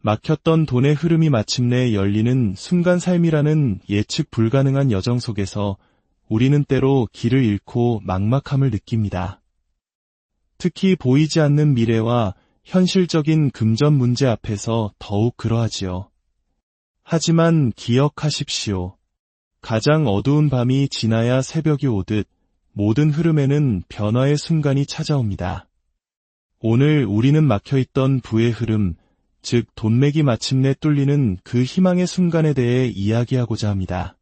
막혔던 돈의 흐름이 마침내 열리는 순간 삶이라는 예측 불가능한 여정 속에서 우리는 때로 길을 잃고 막막함을 느낍니다. 특히 보이지 않는 미래와 현실적인 금전 문제 앞에서 더욱 그러하지요. 하지만 기억하십시오. 가장 어두운 밤이 지나야 새벽이 오듯 모든 흐름에는 변화의 순간이 찾아옵니다. 오늘 우리는 막혀있던 부의 흐름, 즉 돈맥이 마침내 뚫리는 그 희망의 순간에 대해 이야기하고자 합니다.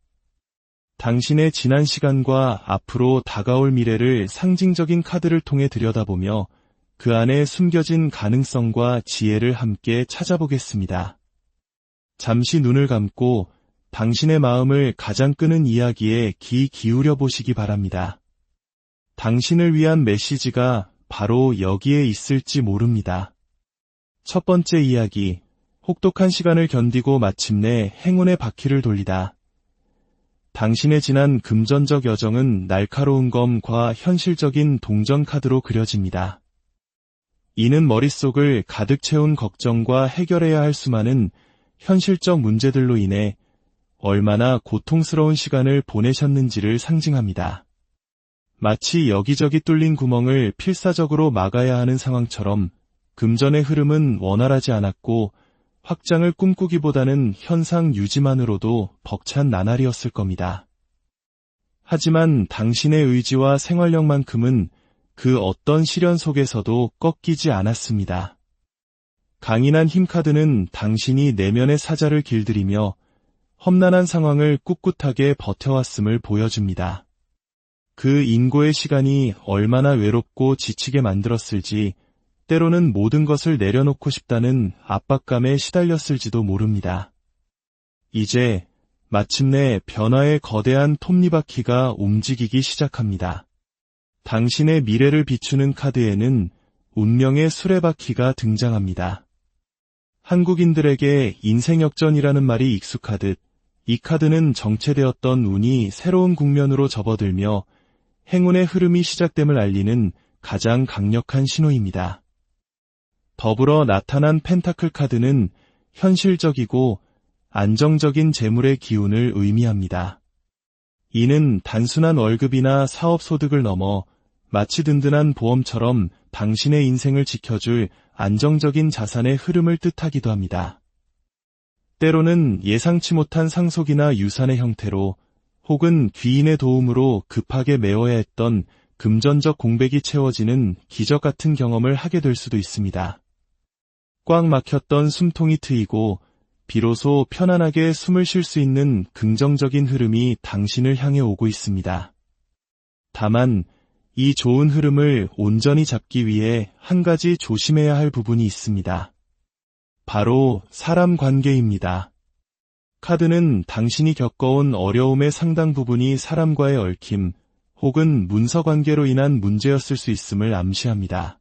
당신의 지난 시간과 앞으로 다가올 미래를 상징적인 카드를 통해 들여다보며 그 안에 숨겨진 가능성과 지혜를 함께 찾아보겠습니다. 잠시 눈을 감고 당신의 마음을 가장 끄는 이야기에 귀 기울여 보시기 바랍니다. 당신을 위한 메시지가 바로 여기에 있을지 모릅니다. 첫 번째 이야기, 혹독한 시간을 견디고 마침내 행운의 바퀴를 돌리다. 당신의 지난 금전적 여정은 날카로운 검과 현실적인 동전 카드로 그려집니다. 이는 머릿속을 가득 채운 걱정과 해결해야 할 수많은 현실적 문제들로 인해 얼마나 고통스러운 시간을 보내셨는지를 상징합니다. 마치 여기저기 뚫린 구멍을 필사적으로 막아야 하는 상황처럼 금전의 흐름은 원활하지 않았고 확장을 꿈꾸기보다는 현상 유지만으로도 벅찬 나날이었을 겁니다. 하지만 당신의 의지와 생활력만큼은 그 어떤 시련 속에서도 꺾이지 않았습니다. 강인한 힘카드는 당신이 내면의 사자를 길들이며 험난한 상황을 꿋꿋하게 버텨왔음을 보여줍니다. 그 인고의 시간이 얼마나 외롭고 지치게 만들었을지, 때로는 모든 것을 내려놓고 싶다는 압박감에 시달렸을지도 모릅니다. 이제 마침내 변화의 거대한 톱니바퀴가 움직이기 시작합니다. 당신의 미래를 비추는 카드에는 운명의 수레바퀴가 등장합니다. 한국인들에게 인생역전이라는 말이 익숙하듯 이 카드는 정체되었던 운이 새로운 국면으로 접어들며 행운의 흐름이 시작됨을 알리는 가장 강력한 신호입니다. 더불어 나타난 펜타클 카드는 현실적이고 안정적인 재물의 기운을 의미합니다. 이는 단순한 월급이나 사업 소득을 넘어 마치 든든한 보험처럼 당신의 인생을 지켜줄 안정적인 자산의 흐름을 뜻하기도 합니다. 때로는 예상치 못한 상속이나 유산의 형태로 혹은 귀인의 도움으로 급하게 메워야 했던 금전적 공백이 채워지는 기적 같은 경험을 하게 될 수도 있습니다. 꽉 막혔던 숨통이 트이고 비로소 편안하게 숨을 쉴 수 있는 긍정적인 흐름이 당신을 향해 오고 있습니다. 다만 이 좋은 흐름을 온전히 잡기 위해 한 가지 조심해야 할 부분이 있습니다. 바로 사람 관계입니다. 카드는 당신이 겪어온 어려움의 상당 부분이 사람과의 얽힘 혹은 문서 관계로 인한 문제였을 수 있음을 암시합니다.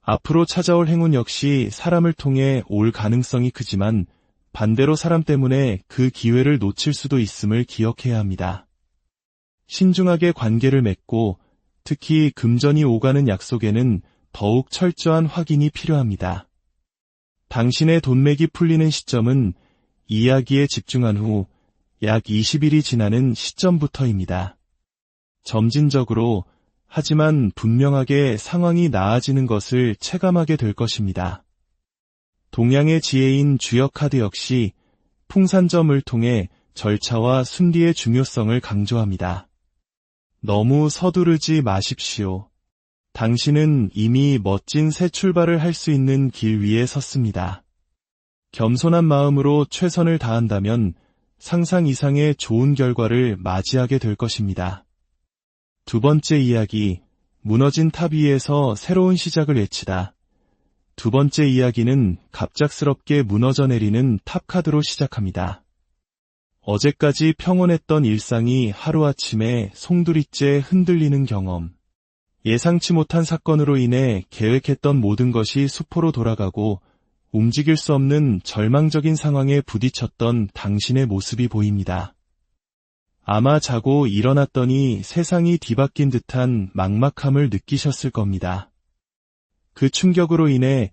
앞으로 찾아올 행운 역시 사람을 통해 올 가능성이 크지만 반대로 사람 때문에 그 기회를 놓칠 수도 있음을 기억해야 합니다. 신중하게 관계를 맺고 특히 금전이 오가는 약속에는 더욱 철저한 확인이 필요합니다. 당신의 돈맥이 풀리는 시점은 이야기에 집중한 후 약 20일이 지나는 시점부터입니다. 점진적으로 하지만 분명하게 상황이 나아지는 것을 체감하게 될 것입니다. 동양의 지혜인 주역 카드 역시 풍산점을 통해 절차와 순리의 중요성을 강조합니다. 너무 서두르지 마십시오. 당신은 이미 멋진 새 출발을 할 수 있는 길 위에 섰습니다. 겸손한 마음으로 최선을 다한다면 상상 이상의 좋은 결과를 맞이하게 될 것입니다. 두 번째 이야기, 무너진 탑 위에서 새로운 시작을 외치다. 두 번째 이야기는 갑작스럽게 무너져 내리는 탑 카드로 시작합니다. 어제까지 평온했던 일상이 하루아침에 송두리째 흔들리는 경험. 예상치 못한 사건으로 인해 계획했던 모든 것이 수포로 돌아가고 움직일 수 없는 절망적인 상황에 부딪혔던 당신의 모습이 보입니다. 아마 자고 일어났더니 세상이 뒤바뀐 듯한 막막함을 느끼셨을 겁니다. 그 충격으로 인해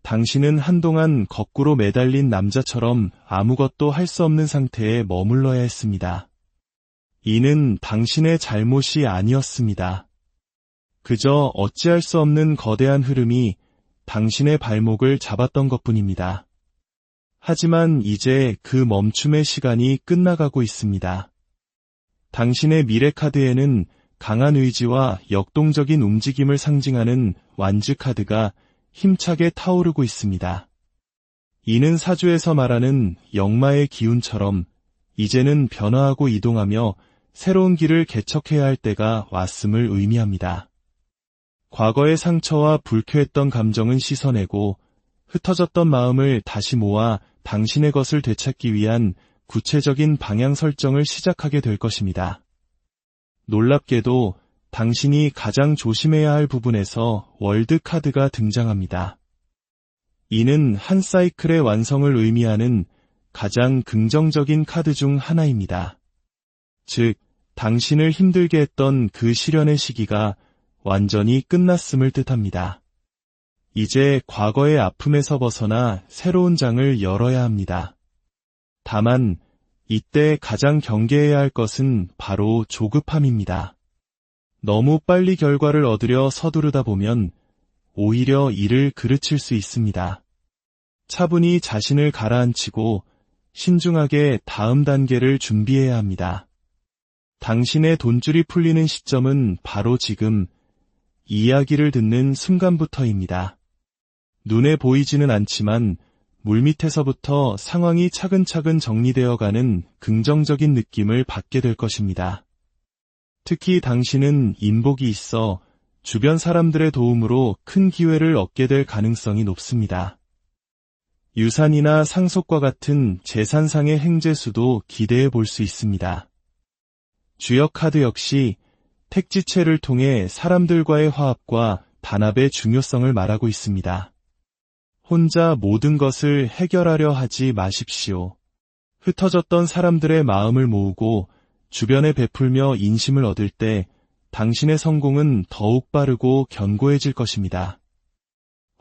당신은 한동안 거꾸로 매달린 남자처럼 아무것도 할 수 없는 상태에 머물러야 했습니다. 이는 당신의 잘못이 아니었습니다. 그저 어찌할 수 없는 거대한 흐름이 당신의 발목을 잡았던 것뿐입니다. 하지만 이제 그 멈춤의 시간이 끝나가고 있습니다. 당신의 미래 카드에는 강한 의지와 역동적인 움직임을 상징하는 완즈 카드가 힘차게 타오르고 있습니다. 이는 사주에서 말하는 역마의 기운처럼 이제는 변화하고 이동하며 새로운 길을 개척해야 할 때가 왔음을 의미합니다. 과거의 상처와 불쾌했던 감정은 씻어내고 흩어졌던 마음을 다시 모아 당신의 것을 되찾기 위한 구체적인 방향 설정을 시작하게 될 것입니다. 놀랍게도 당신이 가장 조심해야 할 부분에서 월드 카드가 등장합니다. 이는 한 사이클의 완성을 의미하는 가장 긍정적인 카드 중 하나입니다. 즉, 당신을 힘들게 했던 그 시련의 시기가 완전히 끝났음을 뜻합니다. 이제 과거의 아픔에서 벗어나 새로운 장을 열어야 합니다. 다만, 이때 가장 경계해야 할 것은 바로 조급함입니다. 너무 빨리 결과를 얻으려 서두르다 보면 오히려 일을 그르칠 수 있습니다. 차분히 자신을 가라앉히고 신중하게 다음 단계를 준비해야 합니다. 당신의 돈줄이 풀리는 시점은 바로 지금 이야기를 듣는 순간부터입니다. 눈에 보이지는 않지만 물밑에서부터 상황이 차근차근 정리되어가는 긍정적인 느낌을 받게 될 것입니다. 특히 당신은 인복이 있어 주변 사람들의 도움으로 큰 기회를 얻게 될 가능성이 높습니다. 유산이나 상속과 같은 재산상의 행재수도 기대해 볼 수 있습니다. 주역 카드 역시 택지체를 통해 사람들과의 화합과 단합의 중요성을 말하고 있습니다. 혼자 모든 것을 해결하려 하지 마십시오. 흩어졌던 사람들의 마음을 모으고 주변에 베풀며 인심을 얻을 때 당신의 성공은 더욱 빠르고 견고해질 것입니다.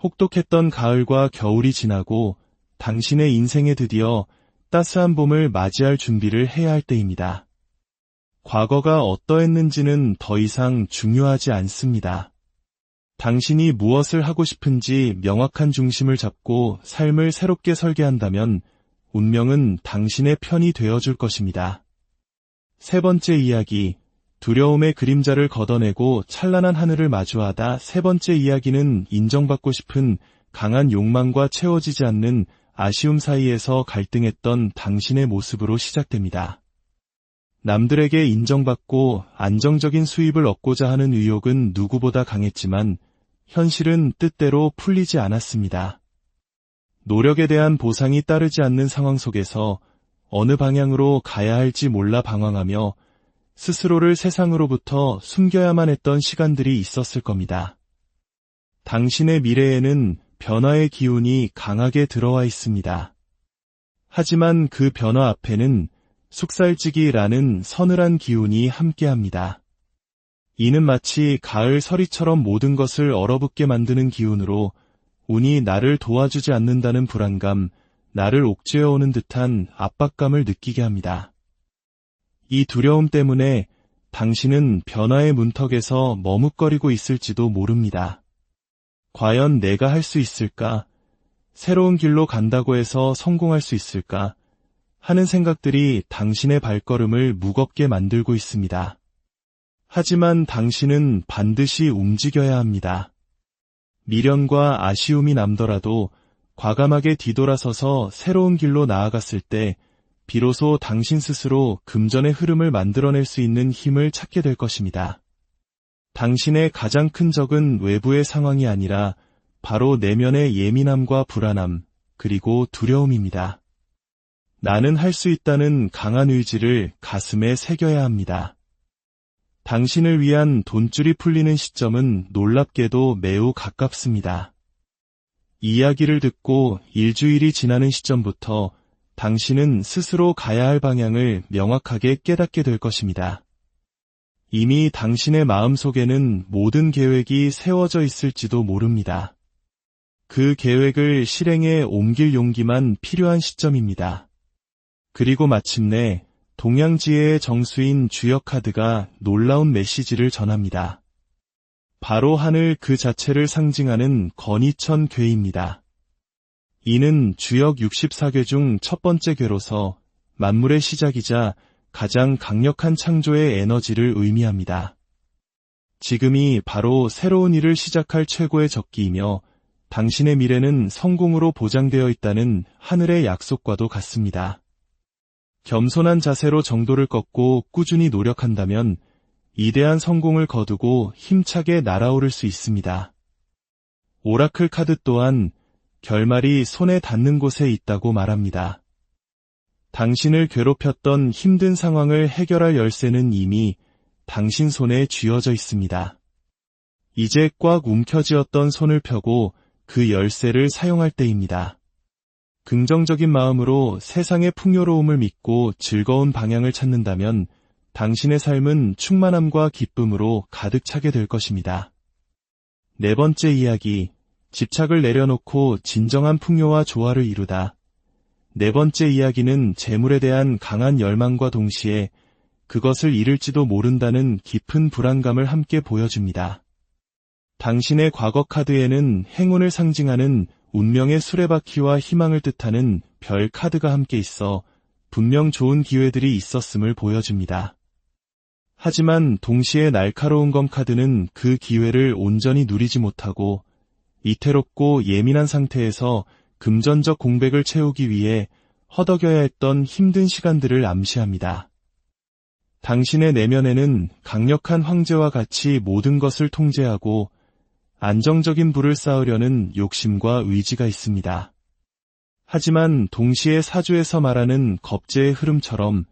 혹독했던 가을과 겨울이 지나고 당신의 인생에 드디어 따스한 봄을 맞이할 준비를 해야 할 때입니다. 과거가 어떠했는지는 더 이상 중요하지 않습니다. 당신이 무엇을 하고 싶은지 명확한 중심을 잡고 삶을 새롭게 설계한다면 운명은 당신의 편이 되어줄 것입니다. 세 번째 이야기, 두려움의 그림자를 걷어내고 찬란한 하늘을 마주하다. 세 번째 이야기는 인정받고 싶은 강한 욕망과 채워지지 않는 아쉬움 사이에서 갈등했던 당신의 모습으로 시작됩니다. 남들에게 인정받고 안정적인 수입을 얻고자 하는 의욕은 누구보다 강했지만 현실은 뜻대로 풀리지 않았습니다. 노력에 대한 보상이 따르지 않는 상황 속에서 어느 방향으로 가야 할지 몰라 방황하며 스스로를 세상으로부터 숨겨야만 했던 시간들이 있었을 겁니다. 당신의 미래에는 변화의 기운이 강하게 들어와 있습니다. 하지만 그 변화 앞에는 숙살지기라는 서늘한 기운이 함께합니다. 이는 마치 가을 서리처럼 모든 것을 얼어붙게 만드는 기운으로 운이 나를 도와주지 않는다는 불안감, 나를 옥죄어오는 듯한 압박감을 느끼게 합니다. 이 두려움 때문에 당신은 변화의 문턱에서 머뭇거리고 있을지도 모릅니다. 과연 내가 할 수 있을까? 새로운 길로 간다고 해서 성공할 수 있을까? 하는 생각들이 당신의 발걸음을 무겁게 만들고 있습니다. 하지만 당신은 반드시 움직여야 합니다. 미련과 아쉬움이 남더라도 과감하게 뒤돌아서서 새로운 길로 나아갔을 때 비로소 당신 스스로 금전의 흐름을 만들어낼 수 있는 힘을 찾게 될 것입니다. 당신의 가장 큰 적은 외부의 상황이 아니라 바로 내면의 예민함과 불안함, 그리고 두려움입니다. 나는 할 수 있다는 강한 의지를 가슴에 새겨야 합니다. 당신을 위한 돈줄이 풀리는 시점은 놀랍게도 매우 가깝습니다. 이야기를 듣고 일주일이 지나는 시점부터 당신은 스스로 가야 할 방향을 명확하게 깨닫게 될 것입니다. 이미 당신의 마음속에는 모든 계획이 세워져 있을지도 모릅니다. 그 계획을 실행에 옮길 용기만 필요한 시점입니다. 그리고 마침내 동양지혜의 정수인 주역카드가 놀라운 메시지를 전합니다. 바로 하늘 그 자체를 상징하는 건희천 궤입니다. 이는 주역 64궤 중 첫 번째 궤로서 만물의 시작이자 가장 강력한 창조의 에너지를 의미합니다. 지금이 바로 새로운 일을 시작할 최고의 적기이며 당신의 미래는 성공으로 보장되어 있다는 하늘의 약속과도 같습니다. 겸손한 자세로 정도를 꺾고 꾸준히 노력한다면 이대한 성공을 거두고 힘차게 날아오를 수 있습니다. 오라클 카드 또한 결말이 손에 닿는 곳에 있다고 말합니다. 당신을 괴롭혔던 힘든 상황을 해결할 열쇠는 이미 당신 손에 쥐어져 있습니다. 이제 꽉 움켜쥐었던 손을 펴고 그 열쇠를 사용할 때입니다. 긍정적인 마음으로 세상의 풍요로움을 믿고 즐거운 방향을 찾는다면 당신의 삶은 충만함과 기쁨으로 가득 차게 될 것입니다. 네 번째 이야기, 집착을 내려놓고 진정한 풍요와 조화를 이루다. 네 번째 이야기는 재물에 대한 강한 열망과 동시에 그것을 잃을지도 모른다는 깊은 불안감을 함께 보여줍니다. 당신의 과거 카드에는 행운을 상징하는 운명의 수레바퀴와 희망을 뜻하는 별 카드가 함께 있어 분명 좋은 기회들이 있었음을 보여줍니다. 하지만 동시에 날카로운 검 카드는 그 기회를 온전히 누리지 못하고 이태롭고 예민한 상태에서 금전적 공백을 채우기 위해 허덕여야 했던 힘든 시간들을 암시합니다. 당신의 내면에는 강력한 황제와 같이 모든 것을 통제하고 안정적인 부를 쌓으려는 욕심과 의지가 있습니다. 하지만 동시에 사주에서 말하는 겁제의 흐름처럼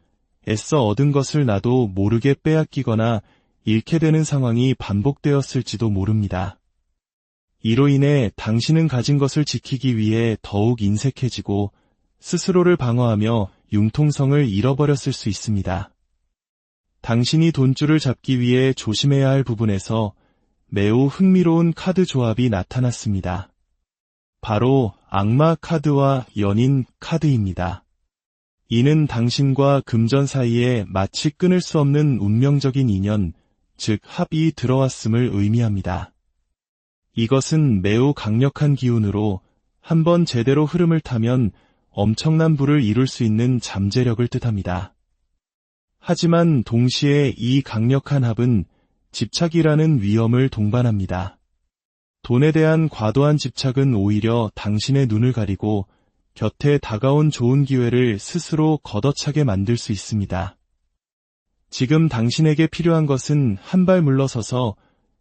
애써 얻은 것을 나도 모르게 빼앗기거나 잃게 되는 상황이 반복되었을지도 모릅니다. 이로 인해 당신은 가진 것을 지키기 위해 더욱 인색해지고 스스로를 방어하며 융통성을 잃어버렸을 수 있습니다. 당신이 돈줄을 잡기 위해 조심해야 할 부분에서 매우 흥미로운 카드 조합이 나타났습니다. 바로 악마 카드와 연인 카드입니다. 이는 당신과 금전 사이에 마치 끊을 수 없는 운명적인 인연, 즉 합이 들어왔음을 의미합니다. 이것은 매우 강력한 기운으로 한번 제대로 흐름을 타면 엄청난 부를 이룰 수 있는 잠재력을 뜻합니다. 하지만 동시에 이 강력한 합은 집착이라는 위험을 동반합니다. 돈에 대한 과도한 집착은 오히려 당신의 눈을 가리고 곁에 다가온 좋은 기회를 스스로 걷어차게 만들 수 있습니다. 지금 당신에게 필요한 것은 한 발 물러서서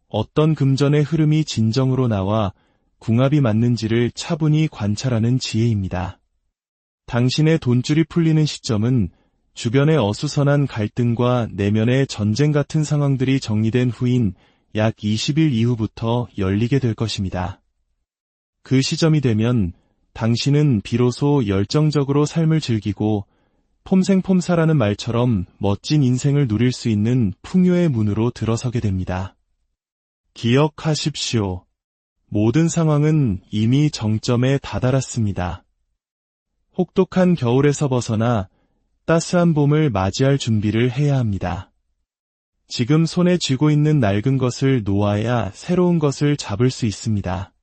어떤 금전의 흐름이 진정으로 나와 궁합이 맞는지를 차분히 관찰하는 지혜입니다. 당신의 돈줄이 풀리는 시점은 주변의 어수선한 갈등과 내면의 전쟁 같은 상황들이 정리된 후인 약 20일 이후부터 열리게 될 것입니다. 그 시점이 되면 당신은 비로소 열정적으로 삶을 즐기고 폼생폼사라는 말처럼 멋진 인생을 누릴 수 있는 풍요의 문으로 들어서게 됩니다. 기억하십시오. 모든 상황은 이미 정점에 다다랐습니다. 혹독한 겨울에서 벗어나 따스한 봄을 맞이할 준비를 해야 합니다. 지금 손에 쥐고 있는 낡은 것을 놓아야 새로운 것을 잡을 수 있습니다.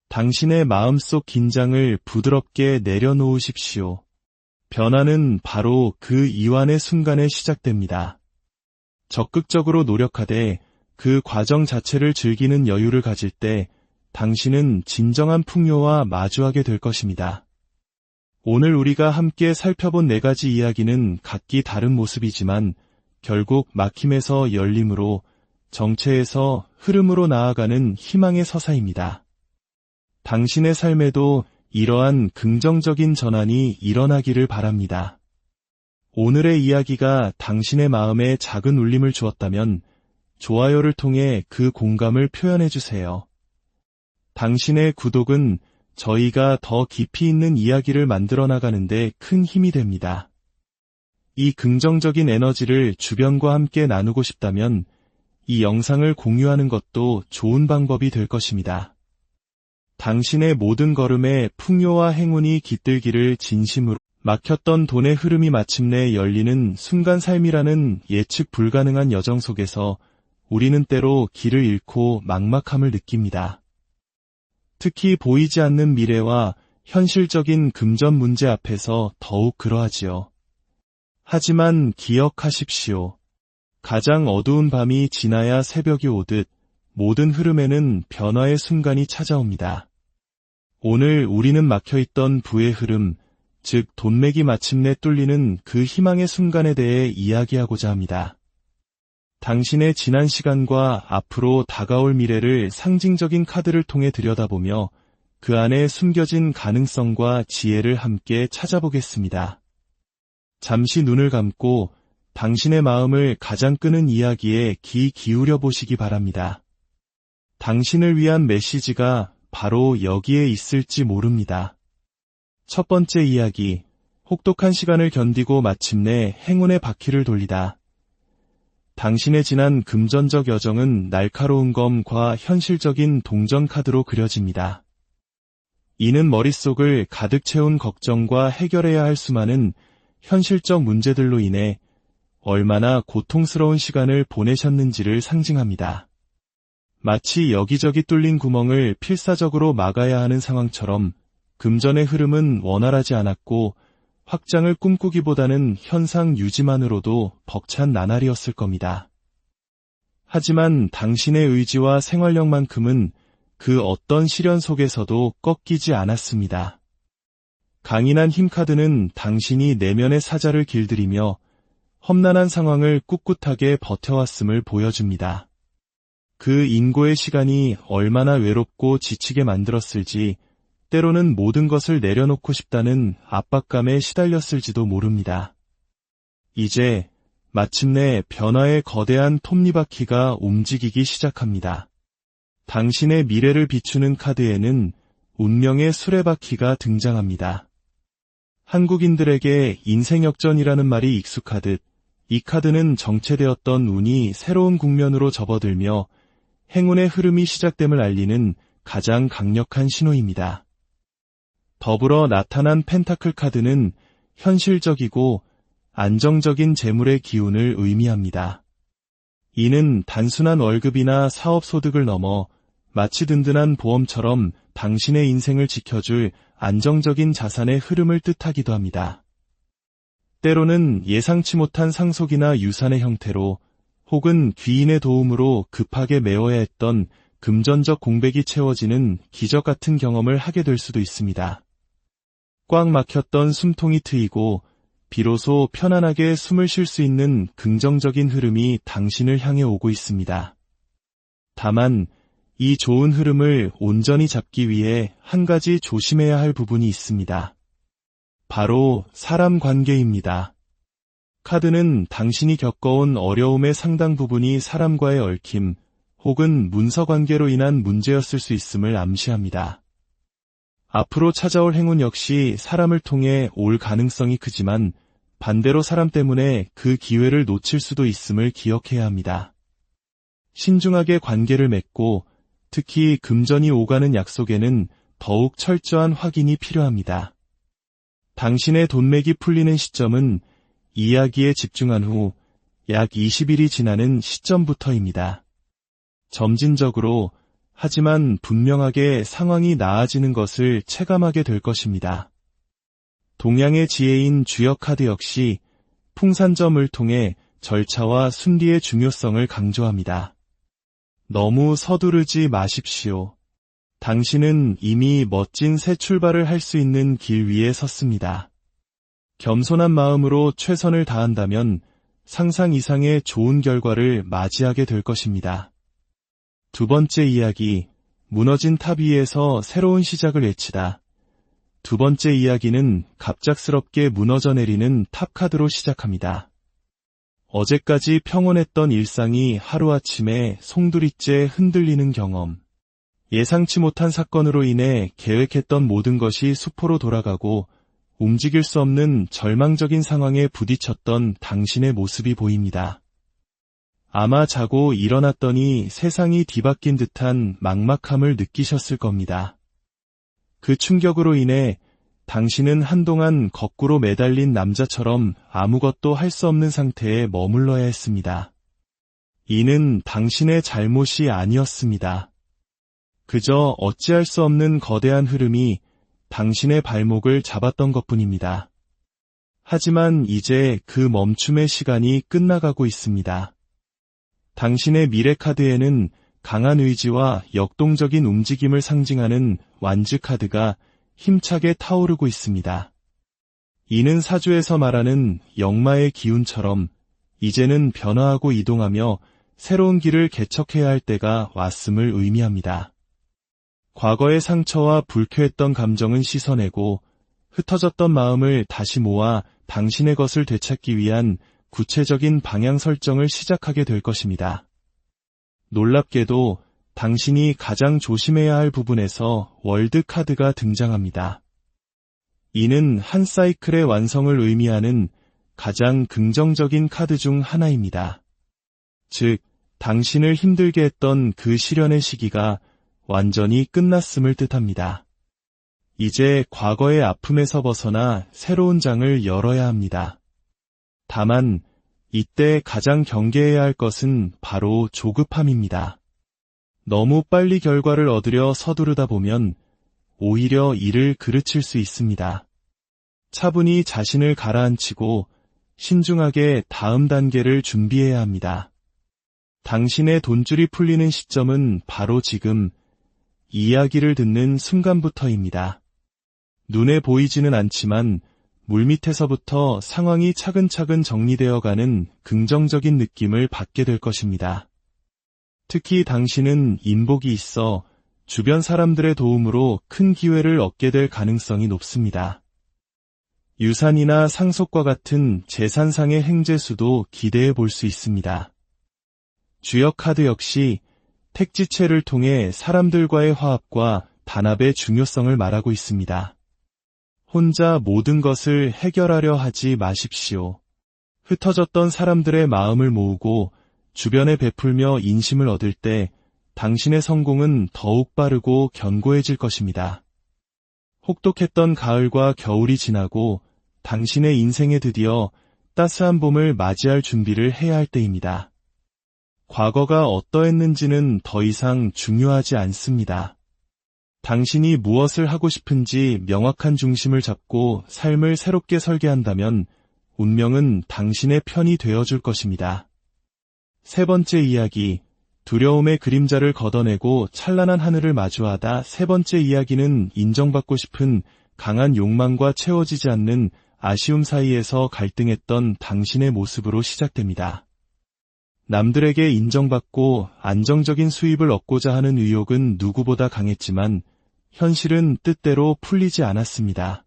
당신의 마음속 긴장을 부드럽게 내려놓으십시오. 변화는 바로 그 이완의 순간에 시작됩니다. 적극적으로 노력하되 그 과정 자체를 즐기는 여유를 가질 때 당신은 진정한 풍요와 마주하게 될 것입니다. 오늘 우리가 함께 살펴본 4가지 이야기는 각기 다른 모습이지만 결국 막힘에서 열림으로, 정체에서 흐름으로 나아가는 희망의 서사입니다. 당신의 삶에도 이러한 긍정적인 전환이 일어나기를 바랍니다. 오늘의 이야기가 당신의 마음에 작은 울림을 주었다면 좋아요를 통해 그 공감을 표현해주세요. 당신의 구독은 저희가 더 깊이 있는 이야기를 만들어 나가는데 큰 힘이 됩니다. 이 긍정적인 에너지를 주변과 함께 나누고 싶다면 이 영상을 공유하는 것도 좋은 방법이 될 것입니다. 당신의 모든 걸음에 풍요와 행운이 깃들기를 진심으로. 막혔던 돈의 흐름이 마침내 열리는 순간. 삶이라는 예측 불가능한 여정 속에서 우리는 때로 길을 잃고 막막함을 느낍니다. 특히 보이지 않는 미래와 현실적인 금전 문제 앞에서 더욱 그러하지요. 하지만 기억하십시오. 가장 어두운 밤이 지나야 새벽이 오듯 모든 흐름에는 변화의 순간이 찾아옵니다. 오늘 우리는 막혀있던 부의 흐름, 즉 돈맥이 마침내 뚫리는 그 희망의 순간에 대해 이야기하고자 합니다. 당신의 지난 시간과 앞으로 다가올 미래를 상징적인 카드를 통해 들여다보며 그 안에 숨겨진 가능성과 지혜를 함께 찾아보겠습니다. 잠시 눈을 감고 당신의 마음을 가장 끄는 이야기에 귀 기울여 보시기 바랍니다. 당신을 위한 메시지가 바로 여기에 있을지 모릅니다. 첫 번째 이야기, 혹독한 시간을 견디고 마침내 행운의 바퀴를 돌리다. 당신의 지난 금전적 여정은 날카로운 검과 현실적인 동전 카드로 그려집니다. 이는 머릿속을 가득 채운 걱정과 해결해야 할 수많은 현실적 문제들로 인해 얼마나 고통스러운 시간을 보내셨는지를 상징합니다. 마치 여기저기 뚫린 구멍을 필사적으로 막아야 하는 상황처럼 금전의 흐름은 원활하지 않았고 확장을 꿈꾸기보다는 현상 유지만으로도 벅찬 나날이었을 겁니다. 하지만 당신의 의지와 생활력만큼은 그 어떤 시련 속에서도 꺾이지 않았습니다. 강인한 힘카드는 당신이 내면의 사자를 길들이며 험난한 상황을 꿋꿋하게 버텨왔음을 보여줍니다. 그 인고의 시간이 얼마나 외롭고 지치게 만들었을지, 때로는 모든 것을 내려놓고 싶다는 압박감에 시달렸을지도 모릅니다. 이제 마침내 변화의 거대한 톱니바퀴가 움직이기 시작합니다. 당신의 미래를 비추는 카드에는 운명의 수레바퀴가 등장합니다. 한국인들에게 인생역전이라는 말이 익숙하듯 이 카드는 정체되었던 운이 새로운 국면으로 접어들며 행운의 흐름이 시작됨을 알리는 가장 강력한 신호입니다. 더불어 나타난 펜타클 카드는 현실적이고 안정적인 재물의 기운을 의미합니다. 이는 단순한 월급이나 사업 소득을 넘어 마치 든든한 보험처럼 당신의 인생을 지켜줄 안정적인 자산의 흐름을 뜻하기도 합니다. 때로는 예상치 못한 상속이나 유산의 형태로 혹은 귀인의 도움으로 급하게 메워야 했던 금전적 공백이 채워지는 기적 같은 경험을 하게 될 수도 있습니다. 꽉 막혔던 숨통이 트이고 비로소 편안하게 숨을 쉴 수 있는 긍정적인 흐름이 당신을 향해 오고 있습니다. 다만 이 좋은 흐름을 온전히 잡기 위해 한 가지 조심해야 할 부분이 있습니다. 바로 사람 관계입니다. 카드는 당신이 겪어온 어려움의 상당 부분이 사람과의 얽힘 혹은 문서 관계로 인한 문제였을 수 있음을 암시합니다. 앞으로 찾아올 행운 역시 사람을 통해 올 가능성이 크지만 반대로 사람 때문에 그 기회를 놓칠 수도 있음을 기억해야 합니다. 신중하게 관계를 맺고 특히 금전이 오가는 약속에는 더욱 철저한 확인이 필요합니다. 당신의 돈맥이 풀리는 시점은 이야기에 집중한 후 약 20일이 지나는 시점부터입니다. 점진적으로 하지만 분명하게 상황이 나아지는 것을 체감하게 될 것입니다. 동양의 지혜인 주역 카드 역시 풍산점을 통해 절차와 순리의 중요성을 강조합니다. 너무 서두르지 마십시오. 당신은 이미 멋진 새 출발을 할 수 있는 길 위에 섰습니다. 겸손한 마음으로 최선을 다한다면 상상 이상의 좋은 결과를 맞이하게 될 것입니다. 두 번째 이야기, 무너진 탑 위에서 새로운 시작을 외치다. 두 번째 이야기는 갑작스럽게 무너져 내리는 탑 카드로 시작합니다. 어제까지 평온했던 일상이 하루아침에 송두리째 흔들리는 경험. 예상치 못한 사건으로 인해 계획했던 모든 것이 수포로 돌아가고 움직일 수 없는 절망적인 상황에 부딪혔던 당신의 모습이 보입니다. 아마 자고 일어났더니 세상이 뒤바뀐 듯한 막막함을 느끼셨을 겁니다. 그 충격으로 인해 당신은 한동안 거꾸로 매달린 남자처럼 아무것도 할 수 없는 상태에 머물러야 했습니다. 이는 당신의 잘못이 아니었습니다. 그저 어찌할 수 없는 거대한 흐름이 당신의 발목을 잡았던 것뿐입니다. 하지만 이제 그 멈춤의 시간이 끝나가고 있습니다. 당신의 미래 카드에는 강한 의지와 역동적인 움직임을 상징하는 완즈 카드가 힘차게 타오르고 있습니다. 이는 사주에서 말하는 역마의 기운처럼 이제는 변화하고 이동하며 새로운 길을 개척해야 할 때가 왔음을 의미합니다. 과거의 상처와 불쾌했던 감정은 씻어내고 흩어졌던 마음을 다시 모아 당신의 것을 되찾기 위한 구체적인 방향 설정을 시작하게 될 것입니다. 놀랍게도 당신이 가장 조심해야 할 부분에서 월드 카드가 등장합니다. 이는 한 사이클의 완성을 의미하는 가장 긍정적인 카드 중 하나입니다. 즉, 당신을 힘들게 했던 그 시련의 시기가 완전히 끝났음을 뜻합니다. 이제 과거의 아픔에서 벗어나 새로운 장을 열어야 합니다. 다만 이때 가장 경계해야 할 것은 바로 조급함입니다. 너무 빨리 결과를 얻으려 서두르다 보면 오히려 일을 그르칠 수 있습니다. 차분히 자신을 가라앉히고 신중하게 다음 단계를 준비해야 합니다. 당신의 돈줄이 풀리는 시점은 바로 지금 이야기를 듣는 순간부터입니다. 눈에 보이지는 않지만 물밑에서부터 상황이 차근차근 정리되어가는 긍정적인 느낌을 받게 될 것입니다. 특히 당신은 인복이 있어 주변 사람들의 도움으로 큰 기회를 얻게 될 가능성이 높습니다. 유산이나 상속과 같은 재산상의 행재수도 기대해 볼 수 있습니다. 주역 카드 역시 택지체를 통해 사람들과의 화합과 단합의 중요성을 말하고 있습니다. 혼자 모든 것을 해결하려 하지 마십시오. 흩어졌던 사람들의 마음을 모으고 주변에 베풀며 인심을 얻을 때 당신의 성공은 더욱 빠르고 견고해질 것입니다. 혹독했던 가을과 겨울이 지나고 당신의 인생에 드디어 따스한 봄을 맞이할 준비를 해야 할 때입니다. 과거가 어떠했는지는 더 이상 중요하지 않습니다. 당신이 무엇을 하고 싶은지 명확한 중심을 잡고 삶을 새롭게 설계한다면 운명은 당신의 편이 되어줄 것입니다. 세 번째 이야기, 두려움의 그림자를 걷어내고 찬란한 하늘을 마주하다. 세 번째 이야기는 인정받고 싶은 강한 욕망과 채워지지 않는 아쉬움 사이에서 갈등했던 당신의 모습으로 시작됩니다. 남들에게 인정받고 안정적인 수입을 얻고자 하는 의욕은 누구보다 강했지만 현실은 뜻대로 풀리지 않았습니다.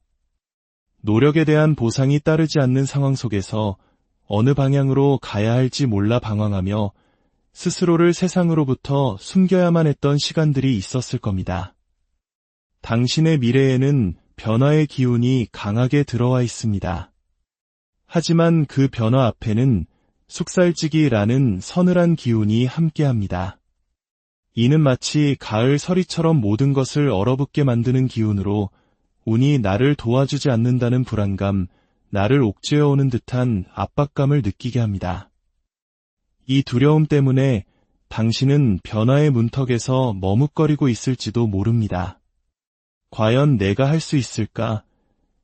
노력에 대한 보상이 따르지 않는 상황 속에서 어느 방향으로 가야 할지 몰라 방황하며 스스로를 세상으로부터 숨겨야만 했던 시간들이 있었을 겁니다. 당신의 미래에는 변화의 기운이 강하게 들어와 있습니다. 하지만 그 변화 앞에는 숙살지기라는 서늘한 기운이 함께합니다. 이는 마치 가을 서리처럼 모든 것을 얼어붙게 만드는 기운으로 운이 나를 도와주지 않는다는 불안감, 나를 옥죄어오는 듯한 압박감을 느끼게 합니다. 이 두려움 때문에 당신은 변화의 문턱에서 머뭇거리고 있을지도 모릅니다. 과연 내가 할 수 있을까?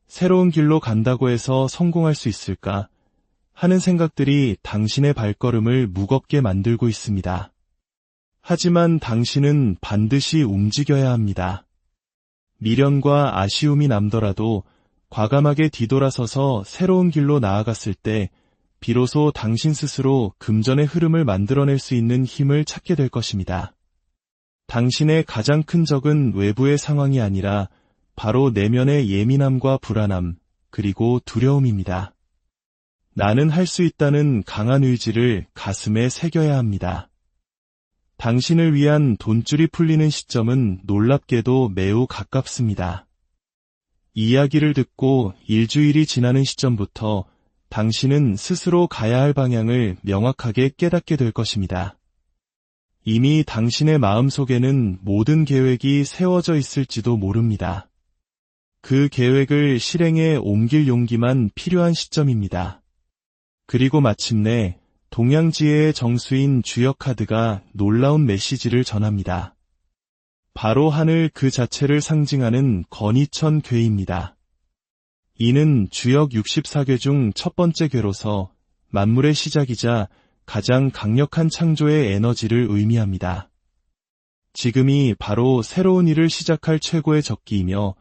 새로운 길로 간다고 해서 성공할 수 있을까? 하는 생각들이 당신의 발걸음을 무겁게 만들고 있습니다. 하지만 당신은 반드시 움직여야 합니다. 미련과 아쉬움이 남더라도 과감하게 뒤돌아서서 새로운 길로 나아갔을 때 비로소 당신 스스로 금전의 흐름을 만들어낼 수 있는 힘을 찾게 될 것입니다. 당신의 가장 큰 적은 외부의 상황이 아니라 바로 내면의 예민함과 불안함, 그리고 두려움입니다. 나는 할 수 있다는 강한 의지를 가슴에 새겨야 합니다. 당신을 위한 돈줄이 풀리는 시점은 놀랍게도 매우 가깝습니다. 이야기를 듣고 일주일이 지나는 시점부터 당신은 스스로 가야 할 방향을 명확하게 깨닫게 될 것입니다. 이미 당신의 마음속에는 모든 계획이 세워져 있을지도 모릅니다. 그 계획을 실행에 옮길 용기만 필요한 시점입니다. 그리고 마침내 동양지혜의 정수인 주역 카드가 놀라운 메시지를 전합니다. 바로 하늘 그 자체를 상징하는 건희천 궤입니다. 이는 주역 64궤 중 첫 번째 궤로서 만물의 시작이자 가장 강력한 창조의 에너지를 의미합니다. 지금이 바로 새로운 일을 시작할 최고의 적기이며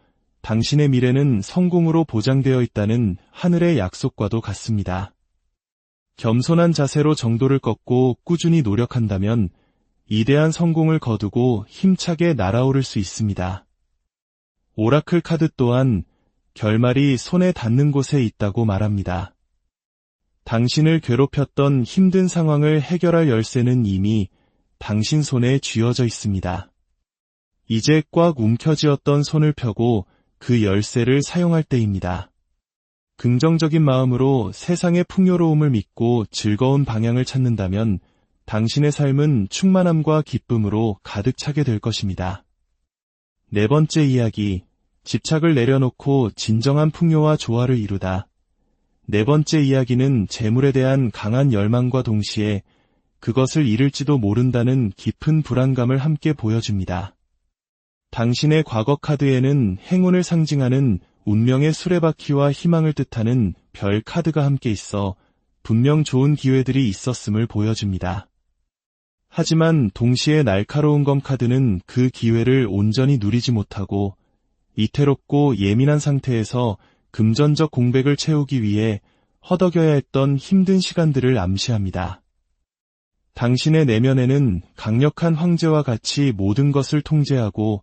당신의 미래는 성공으로 보장되어 있다는 하늘의 약속과도 같습니다. 겸손한 자세로 정도를 꺾고 꾸준히 노력한다면 이대한 성공을 거두고 힘차게 날아오를 수 있습니다. 오라클 카드 또한 결말이 손에 닿는 곳에 있다고 말합니다. 당신을 괴롭혔던 힘든 상황을 해결할 열쇠는 이미 당신 손에 쥐어져 있습니다. 이제 꽉 움켜쥐었던 손을 펴고 그 열쇠를 사용할 때입니다. 긍정적인 마음으로 세상의 풍요로움을 믿고 즐거운 방향을 찾는다면 당신의 삶은 충만함과 기쁨으로 가득 차게 될 것입니다. 네 번째 이야기, 집착을 내려놓고 진정한 풍요와 조화를 이루다. 네 번째 이야기는 재물에 대한 강한 열망과 동시에 그것을 잃을지도 모른다는 깊은 불안감을 함께 보여줍니다. 당신의 과거 카드에는 행운을 상징하는 운명의 수레바퀴와 희망을 뜻하는 별 카드가 함께 있어 분명 좋은 기회들이 있었음을 보여줍니다. 하지만 동시에 날카로운 검 카드는 그 기회를 온전히 누리지 못하고 위태롭고 예민한 상태에서 금전적 공백을 채우기 위해 허덕여야 했던 힘든 시간들을 암시합니다. 당신의 내면에는 강력한 황제와 같이 모든 것을 통제하고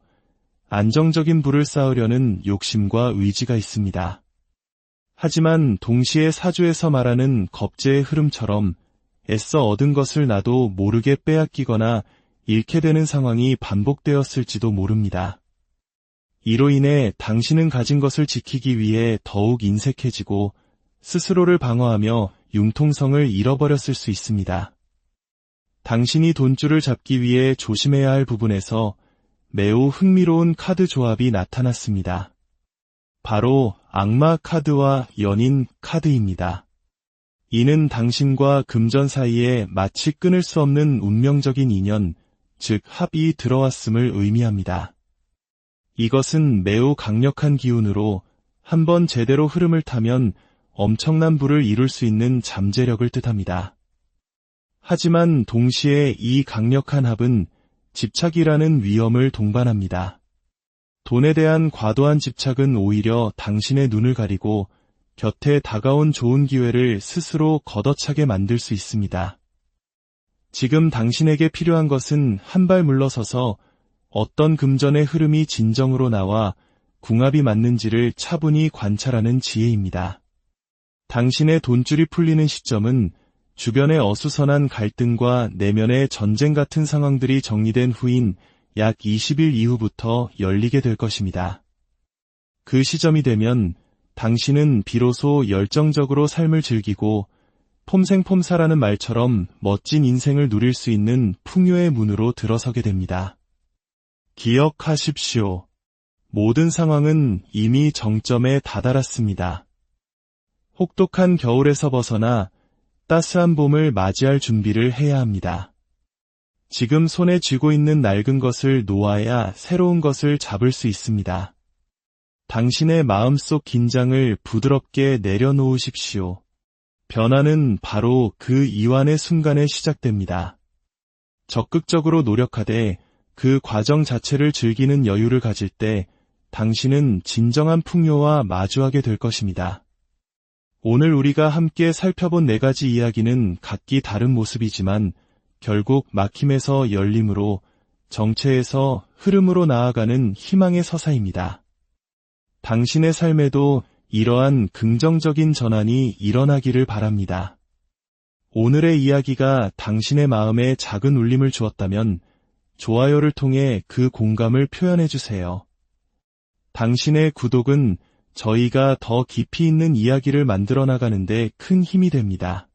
안정적인 부를 쌓으려는 욕심과 의지가 있습니다. 하지만 동시에 사주에서 말하는 겁제의 흐름처럼 애써 얻은 것을 나도 모르게 빼앗기거나 잃게 되는 상황이 반복되었을지도 모릅니다. 이로 인해 당신은 가진 것을 지키기 위해 더욱 인색해지고 스스로를 방어하며 융통성을 잃어버렸을 수 있습니다. 당신이 돈줄을 잡기 위해 조심해야 할 부분에서 매우 흥미로운 카드 조합이 나타났습니다. 바로 악마 카드와 연인 카드입니다. 이는 당신과 금전 사이에 마치 끊을 수 없는 운명적인 인연, 즉 합이 들어왔음을 의미합니다. 이것은 매우 강력한 기운으로 한번 제대로 흐름을 타면 엄청난 부를 이룰 수 있는 잠재력을 뜻합니다. 하지만 동시에 이 강력한 합은 집착이라는 위험을 동반합니다. 돈에 대한 과도한 집착은 오히려 당신의 눈을 가리고 곁에 다가온 좋은 기회를 스스로 걷어차게 만들 수 있습니다. 지금 당신에게 필요한 것은 한 발 물러서서 어떤 금전의 흐름이 진정으로 나와 궁합이 맞는지를 차분히 관찰하는 지혜입니다. 당신의 돈줄이 풀리는 시점은 주변의 어수선한 갈등과 내면의 전쟁 같은 상황들이 정리된 후인 약 20일 이후부터 열리게 될 것입니다. 그 시점이 되면 당신은 비로소 열정적으로 삶을 즐기고 폼생폼사라는 말처럼 멋진 인생을 누릴 수 있는 풍요의 문으로 들어서게 됩니다. 기억하십시오. 모든 상황은 이미 정점에 다다랐습니다. 혹독한 겨울에서 벗어나 따스한 봄을 맞이할 준비를 해야 합니다. 지금 손에 쥐고 있는 낡은 것을 놓아야 새로운 것을 잡을 수 있습니다. 당신의 마음속 긴장을 부드럽게 내려놓으십시오. 변화는 바로 그 이완의 순간에 시작됩니다. 적극적으로 노력하되 그 과정 자체를 즐기는 여유를 가질 때 당신은 진정한 풍요와 마주하게 될 것입니다. 오늘 우리가 함께 살펴본 4가지 이야기는 각기 다른 모습이지만 결국 막힘에서 열림으로, 정체에서 흐름으로 나아가는 희망의 서사입니다. 당신의 삶에도 이러한 긍정적인 전환이 일어나기를 바랍니다. 오늘의 이야기가 당신의 마음에 작은 울림을 주었다면 좋아요를 통해 그 공감을 표현해주세요. 당신의 구독은 저희가 더 깊이 있는 이야기를 만들어 나가는데 큰 힘이 됩니다.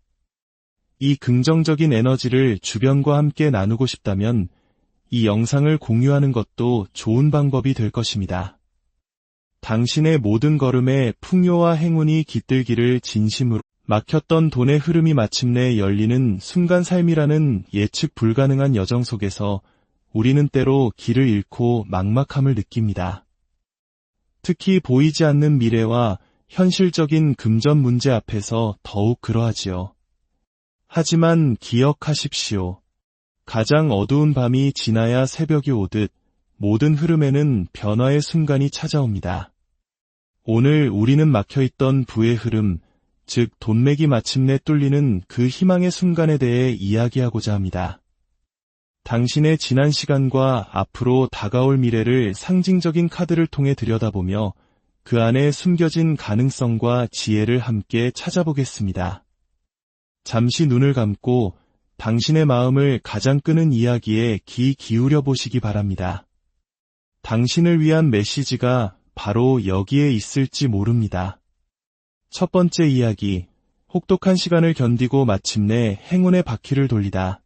이 긍정적인 에너지를 주변과 함께 나누고 싶다면 이 영상을 공유하는 것도 좋은 방법이 될 것입니다. 당신의 모든 걸음에 풍요와 행운이 깃들기를 진심으로. 막혔던 돈의 흐름이 마침내 열리는 순간. 삶이라는 예측 불가능한 여정 속에서 우리는 때로 길을 잃고 막막함을 느낍니다. 특히 보이지 않는 미래와 현실적인 금전 문제 앞에서 더욱 그러하지요. 하지만 기억하십시오. 가장 어두운 밤이 지나야 새벽이 오듯 모든 흐름에는 변화의 순간이 찾아옵니다. 오늘 우리는 막혀있던 부의 흐름, 즉 돈맥이 마침내 뚫리는 그 희망의 순간에 대해 이야기하고자 합니다. 당신의 지난 시간과 앞으로 다가올 미래를 상징적인 카드를 통해 들여다보며 그 안에 숨겨진 가능성과 지혜를 함께 찾아보겠습니다. 잠시 눈을 감고 당신의 마음을 가장 끄는 이야기에 귀 기울여 보시기 바랍니다. 당신을 위한 메시지가 바로 여기에 있을지 모릅니다. 첫 번째 이야기, 혹독한 시간을 견디고 마침내 행운의 바퀴를 돌리다.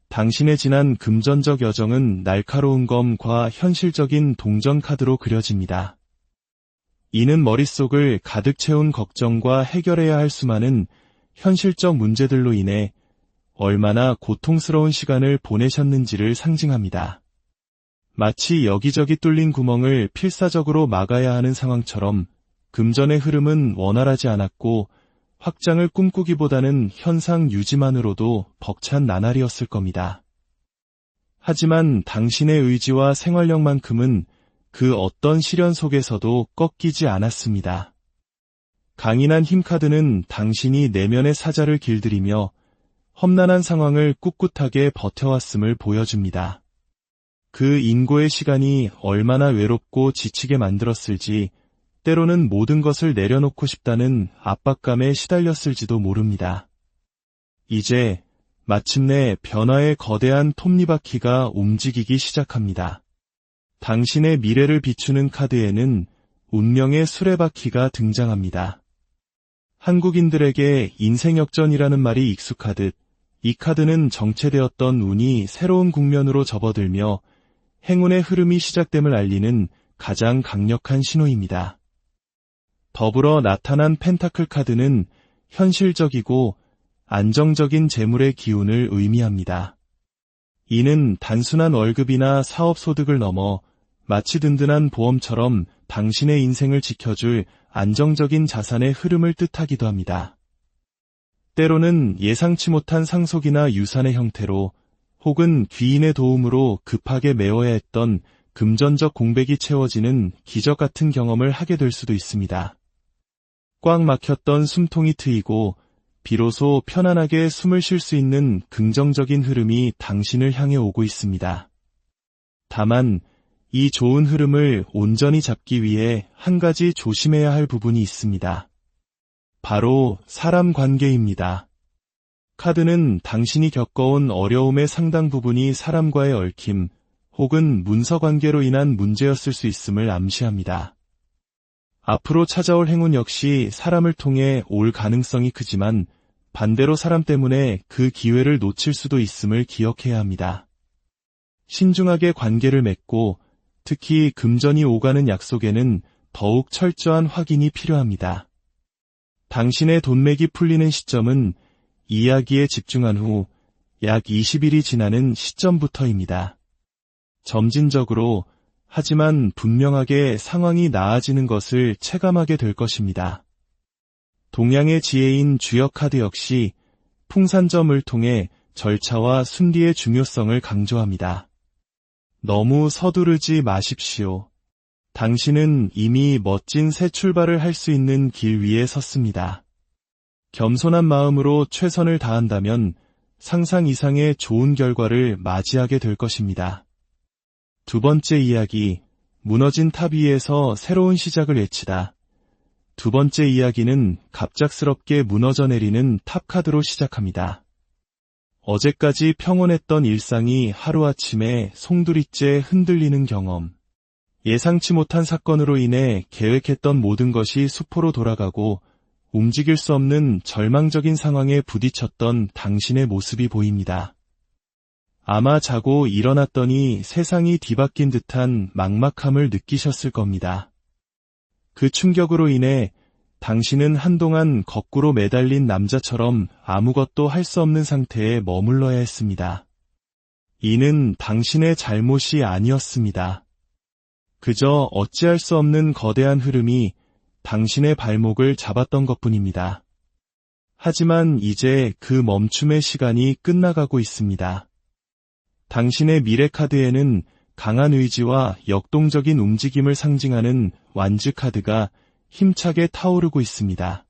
당신의 지난 금전적 여정은 날카로운 검과 현실적인 동전 카드로 그려집니다. 이는 머릿속을 가득 채운 걱정과 해결해야 할 수많은 현실적 문제들로 인해 얼마나 고통스러운 시간을 보내셨는지를 상징합니다. 마치 여기저기 뚫린 구멍을 필사적으로 막아야 하는 상황처럼 금전의 흐름은 원활하지 않았고 확장을 꿈꾸기보다는 현상 유지만으로도 벅찬 나날이었을 겁니다. 하지만 당신의 의지와 생활력만큼은 그 어떤 시련 속에서도 꺾이지 않았습니다. 강인한 힘 카드는 당신이 내면의 사자를 길들이며 험난한 상황을 꿋꿋하게 버텨왔음을 보여줍니다. 그 인고의 시간이 얼마나 외롭고 지치게 만들었을지, 때로는 모든 것을 내려놓고 싶다는 압박감에 시달렸을지도 모릅니다. 이제 마침내 변화의 거대한 톱니바퀴가 움직이기 시작합니다. 당신의 미래를 비추는 카드에는 운명의 수레바퀴가 등장합니다. 한국인들에게 인생역전이라는 말이 익숙하듯 이 카드는 정체되었던 운이 새로운 국면으로 접어들며 행운의 흐름이 시작됨을 알리는 가장 강력한 신호입니다. 더불어 나타난 펜타클 카드는 현실적이고 안정적인 재물의 기운을 의미합니다. 이는 단순한 월급이나 사업 소득을 넘어 마치 든든한 보험처럼 당신의 인생을 지켜줄 안정적인 자산의 흐름을 뜻하기도 합니다. 때로는 예상치 못한 상속이나 유산의 형태로 혹은 귀인의 도움으로 급하게 메워야 했던 금전적 공백이 채워지는 기적 같은 경험을 하게 될 수도 있습니다. 꽉 막혔던 숨통이 트이고 비로소 편안하게 숨을 쉴 수 있는 긍정적인 흐름이 당신을 향해 오고 있습니다. 다만 이 좋은 흐름을 온전히 잡기 위해 한 가지 조심해야 할 부분이 있습니다. 바로 사람 관계입니다. 카드는 당신이 겪어온 어려움의 상당 부분이 사람과의 얽힘 혹은 문서 관계로 인한 문제였을 수 있음을 암시합니다. 앞으로 찾아올 행운 역시 사람을 통해 올 가능성이 크지만 반대로 사람 때문에 그 기회를 놓칠 수도 있음을 기억해야 합니다. 신중하게 관계를 맺고 특히 금전이 오가는 약속에는 더욱 철저한 확인이 필요합니다. 당신의 돈맥이 풀리는 시점은 이야기에 집중한 후 약 20일이 지나는 시점부터입니다. 점진적으로 하지만 분명하게 상황이 나아지는 것을 체감하게 될 것입니다. 동양의 지혜인 주역 카드 역시 풍산점을 통해 절차와 순리의 중요성을 강조합니다. 너무 서두르지 마십시오. 당신은 이미 멋진 새 출발을 할 수 있는 길 위에 섰습니다. 겸손한 마음으로 최선을 다한다면 상상 이상의 좋은 결과를 맞이하게 될 것입니다. 두 번째 이야기, 무너진 탑 위에서 새로운 시작을 외치다. 두 번째 이야기는 갑작스럽게 무너져 내리는 탑 카드로 시작합니다. 어제까지 평온했던 일상이 하루아침에 송두리째 흔들리는 경험. 예상치 못한 사건으로 인해 계획했던 모든 것이 수포로 돌아가고 움직일 수 없는 절망적인 상황에 부딪혔던 당신의 모습이 보입니다. 아마 자고 일어났더니 세상이 뒤바뀐 듯한 막막함을 느끼셨을 겁니다. 그 충격으로 인해 당신은 한동안 거꾸로 매달린 남자처럼 아무것도 할 수 없는 상태에 머물러야 했습니다. 이는 당신의 잘못이 아니었습니다. 그저 어찌할 수 없는 거대한 흐름이 당신의 발목을 잡았던 것뿐입니다. 하지만 이제 그 멈춤의 시간이 끝나가고 있습니다. 당신의 미래 카드에는 강한 의지와 역동적인 움직임을 상징하는 완즈 카드가 힘차게 타오르고 있습니다.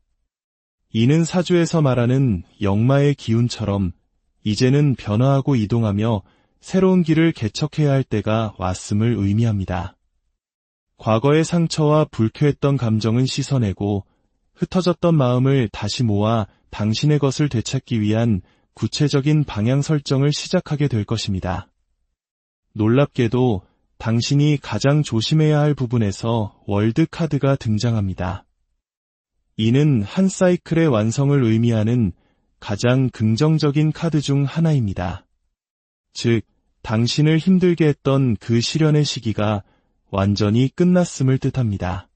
이는 사주에서 말하는 역마의 기운처럼 이제는 변화하고 이동하며 새로운 길을 개척해야 할 때가 왔음을 의미합니다. 과거의 상처와 불쾌했던 감정은 씻어내고 흩어졌던 마음을 다시 모아 당신의 것을 되찾기 위한 구체적인 방향 설정을 시작하게 될 것입니다. 놀랍게도 당신이 가장 조심해야 할 부분에서 월드 카드가 등장합니다. 이는 한 사이클의 완성을 의미하는 가장 긍정적인 카드 중 하나입니다. 즉, 당신을 힘들게 했던 그 시련의 시기가 완전히 끝났음을 뜻합니다.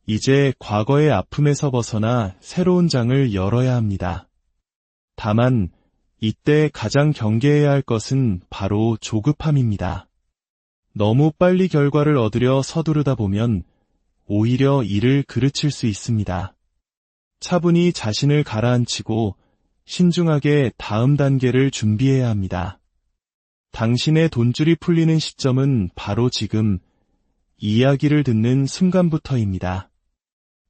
이제 과거의 아픔에서 벗어나 새로운 장을 열어야 합니다. 다만 이때 가장 경계해야 할 것은 바로 조급함입니다. 너무 빨리 결과를 얻으려 서두르다 보면 오히려 일을 그르칠 수 있습니다. 차분히 자신을 가라앉히고 신중하게 다음 단계를 준비해야 합니다. 당신의 돈줄이 풀리는 시점은 바로 지금 이야기를 듣는 순간부터입니다.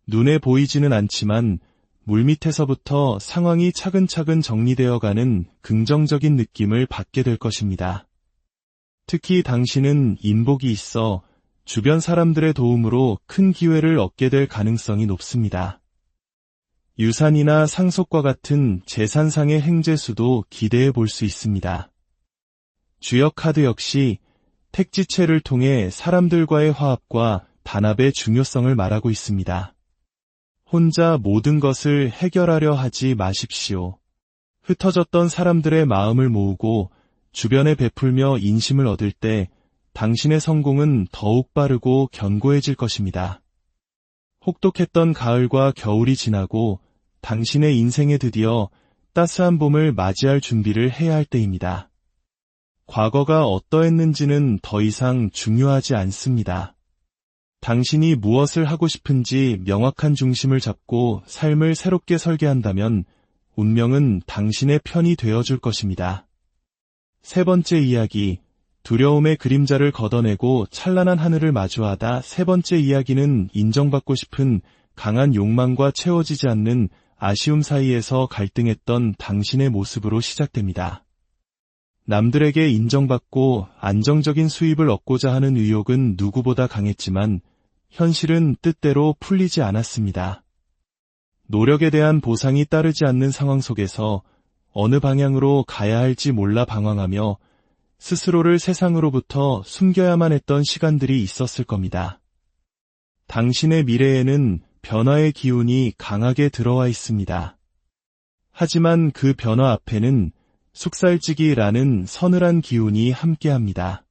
눈에 보이지는 않지만 물밑에서부터 상황이 차근차근 정리되어가는 긍정적인 느낌을 받게 될 것입니다. 특히 당신은 인복이 있어 주변 사람들의 도움으로 큰 기회를 얻게 될 가능성이 높습니다. 유산이나 상속과 같은 재산상의 행재수도 기대해 볼 수 있습니다. 주역 카드 역시 택지체를 통해 사람들과의 화합과 단합의 중요성을 말하고 있습니다. 혼자 모든 것을 해결하려 하지 마십시오. 흩어졌던 사람들의 마음을 모으고 주변에 베풀며 인심을 얻을 때 당신의 성공은 더욱 빠르고 견고해질 것입니다. 혹독했던 가을과 겨울이 지나고 당신의 인생에 드디어 따스한 봄을 맞이할 준비를 해야 할 때입니다. 과거가 어떠했는지는 더 이상 중요하지 않습니다. 당신이 무엇을 하고 싶은지 명확한 중심을 잡고 삶을 새롭게 설계한다면 운명은 당신의 편이 되어줄 것입니다. 세 번째 이야기, 두려움의 그림자를 걷어내고 찬란한 하늘을 마주하다. 세 번째 이야기는 인정받고 싶은 강한 욕망과 채워지지 않는 아쉬움 사이에서 갈등했던 당신의 모습으로 시작됩니다. 남들에게 인정받고 안정적인 수입을 얻고자 하는 의욕은 누구보다 강했지만 현실은 뜻대로 풀리지 않았습니다. 노력에 대한 보상이 따르지 않는 상황 속에서 어느 방향으로 가야 할지 몰라 방황하며 스스로를 세상으로부터 숨겨야만 했던 시간들이 있었을 겁니다. 당신의 미래에는 변화의 기운이 강하게 들어와 있습니다. 하지만 그 변화 앞에는 숙살지기라는 서늘한 기운이 함께합니다.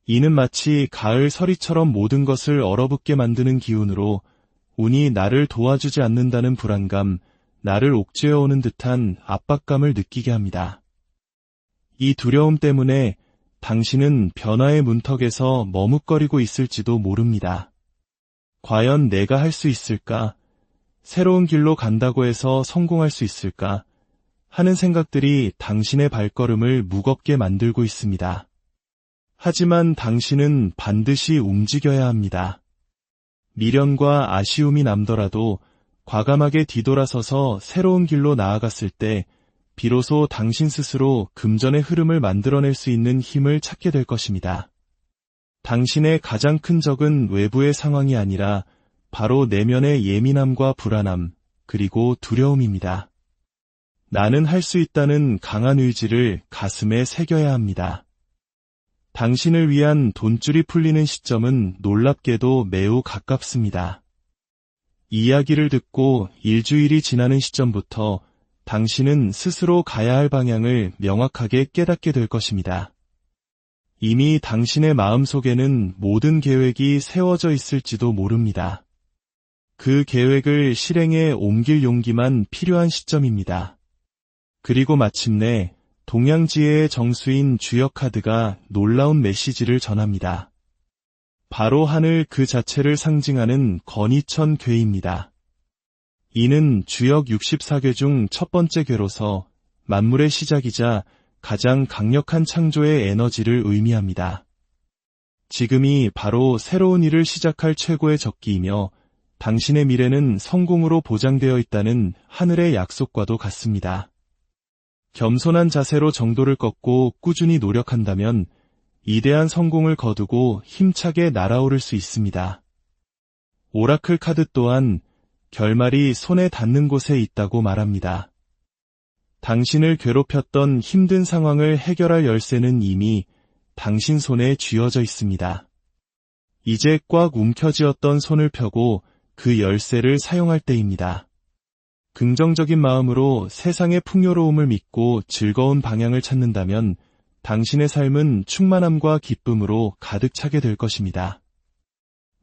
이는 마치 가을 서리처럼 모든 것을 얼어붙게 만드는 기운으로 운이 나를 도와주지 않는다는 불안감, 나를 옥죄어오는 듯한 압박감을 느끼게 합니다. 이 두려움 때문에 당신은 변화의 문턱에서 머뭇거리고 있을지도 모릅니다. 과연 내가 할 수 있을까? 새로운 길로 간다고 해서 성공할 수 있을까? 하는 생각들이 당신의 발걸음을 무겁게 만들고 있습니다. 하지만 당신은 반드시 움직여야 합니다. 미련과 아쉬움이 남더라도 과감하게 뒤돌아서서 새로운 길로 나아갔을 때 비로소 당신 스스로 금전의 흐름을 만들어낼 수 있는 힘을 찾게 될 것입니다. 당신의 가장 큰 적은 외부의 상황이 아니라 바로 내면의 예민함과 불안함, 그리고 두려움입니다. 나는 할 수 있다는 강한 의지를 가슴에 새겨야 합니다. 당신을 위한 돈줄이 풀리는 시점은 놀랍게도 매우 가깝습니다. 이야기를 듣고 일주일이 지나는 시점부터 당신은 스스로 가야 할 방향을 명확하게 깨닫게 될 것입니다. 이미 당신의 마음속에는 모든 계획이 세워져 있을지도 모릅니다. 그 계획을 실행에 옮길 용기만 필요한 시점입니다. 그리고 마침내 동양지혜의 정수인 주역 카드가 놀라운 메시지를 전합니다. 바로 하늘 그 자체를 상징하는 건희천 궤입니다. 이는 주역 64궤 중 첫 번째 궤로서 만물의 시작이자 가장 강력한 창조의 에너지를 의미합니다. 지금이 바로 새로운 일을 시작할 최고의 적기이며 당신의 미래는 성공으로 보장되어 있다는 하늘의 약속과도 같습니다. 겸손한 자세로 정도를 꺾고 꾸준히 노력한다면 이대한 성공을 거두고 힘차게 날아오를 수 있습니다. 오라클 카드 또한 결말이 손에 닿는 곳에 있다고 말합니다. 당신을 괴롭혔던 힘든 상황을 해결할 열쇠는 이미 당신 손에 쥐어져 있습니다. 이제 꽉 움켜쥐었던 손을 펴고 그 열쇠를 사용할 때입니다. 긍정적인 마음으로 세상의 풍요로움을 믿고 즐거운 방향을 찾는다면 당신의 삶은 충만함과 기쁨으로 가득 차게 될 것입니다.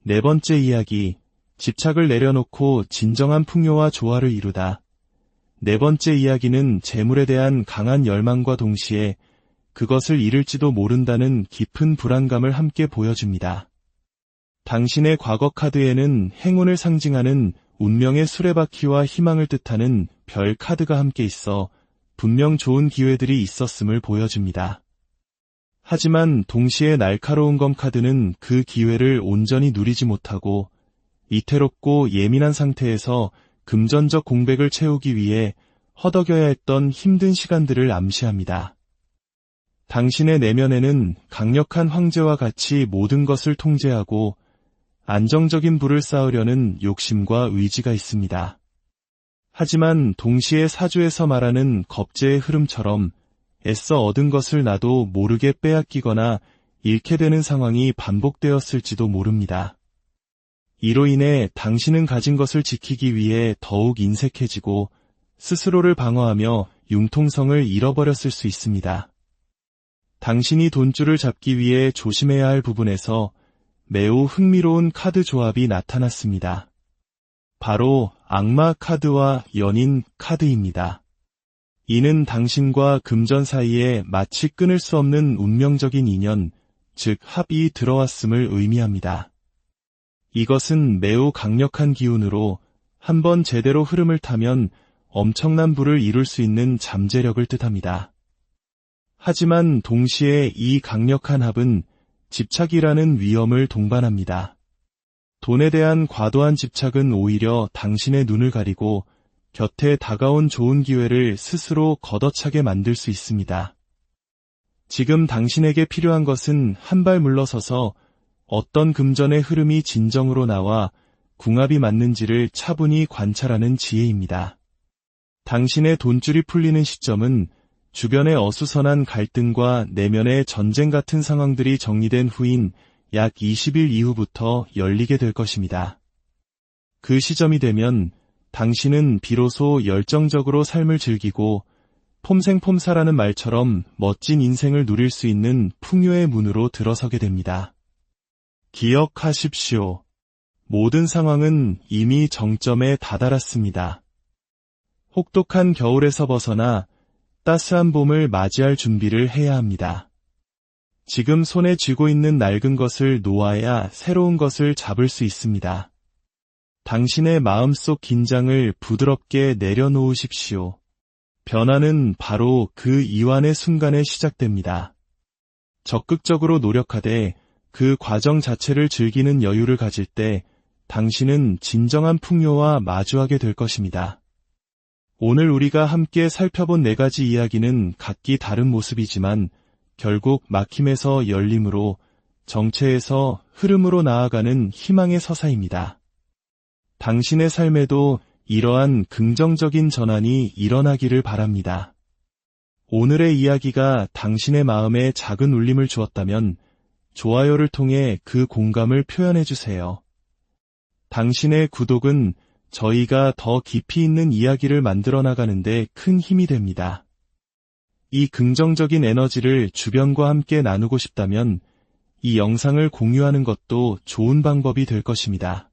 네 번째 이야기, 집착을 내려놓고 진정한 풍요와 조화를 이루다. 네 번째 이야기는 재물에 대한 강한 열망과 동시에 그것을 잃을지도 모른다는 깊은 불안감을 함께 보여줍니다. 당신의 과거 카드에는 행운을 상징하는 운명의 수레바퀴와 희망을 뜻하는 별 카드가 함께 있어 분명 좋은 기회들이 있었음을 보여줍니다. 하지만 동시에 날카로운 검 카드는 그 기회를 온전히 누리지 못하고 이태롭고 예민한 상태에서 금전적 공백을 채우기 위해 허덕여야 했던 힘든 시간들을 암시합니다. 당신의 내면에는 강력한 황제와 같이 모든 것을 통제하고 안정적인 부를 쌓으려는 욕심과 의지가 있습니다. 하지만 동시에 사주에서 말하는 겁제의 흐름처럼 애써 얻은 것을 나도 모르게 빼앗기거나 잃게 되는 상황이 반복되었을지도 모릅니다. 이로 인해 당신은 가진 것을 지키기 위해 더욱 인색해지고 스스로를 방어하며 융통성을 잃어버렸을 수 있습니다. 당신이 돈줄을 잡기 위해 조심해야 할 부분에서 매우 흥미로운 카드 조합이 나타났습니다. 바로 악마 카드와 연인 카드입니다. 이는 당신과 금전 사이에 마치 끊을 수 없는 운명적인 인연, 즉 합이 들어왔음을 의미합니다. 이것은 매우 강력한 기운으로 한번 제대로 흐름을 타면 엄청난 부를 이룰 수 있는 잠재력을 뜻합니다. 하지만 동시에 이 강력한 합은 집착이라는 위험을 동반합니다. 돈에 대한 과도한 집착은 오히려 당신의 눈을 가리고 곁에 다가온 좋은 기회를 스스로 걷어차게 만들 수 있습니다. 지금 당신에게 필요한 것은 한 발 물러서서 어떤 금전의 흐름이 진정으로 나와 궁합이 맞는지를 차분히 관찰하는 지혜입니다. 당신의 돈줄이 풀리는 시점은 주변의 어수선한 갈등과 내면의 전쟁 같은 상황들이 정리된 후인 약 20일 이후부터 열리게 될 것입니다. 그 시점이 되면 당신은 비로소 열정적으로 삶을 즐기고 폼생폼사라는 말처럼 멋진 인생을 누릴 수 있는 풍요의 문으로 들어서게 됩니다. 기억하십시오. 모든 상황은 이미 정점에 다다랐습니다. 혹독한 겨울에서 벗어나 따스한 봄을 맞이할 준비를 해야 합니다. 지금 손에 쥐고 있는 낡은 것을 놓아야 새로운 것을 잡을 수 있습니다. 당신의 마음속 긴장을 부드럽게 내려놓으십시오. 변화는 바로 그 이완의 순간에 시작됩니다. 적극적으로 노력하되 그 과정 자체를 즐기는 여유를 가질 때 당신은 진정한 풍요와 마주하게 될 것입니다. 오늘 우리가 함께 살펴본 네 가지 이야기는 각기 다른 모습이지만 결국 막힘에서 열림으로, 정체에서 흐름으로 나아가는 희망의 서사입니다. 당신의 삶에도 이러한 긍정적인 전환이 일어나기를 바랍니다. 오늘의 이야기가 당신의 마음에 작은 울림을 주었다면 좋아요를 통해 그 공감을 표현해주세요. 당신의 구독은 저희가 더 깊이 있는 이야기를 만들어 나가는데 큰 힘이 됩니다. 이 긍정적인 에너지를 주변과 함께 나누고 싶다면 이 영상을 공유하는 것도 좋은 방법이 될 것입니다.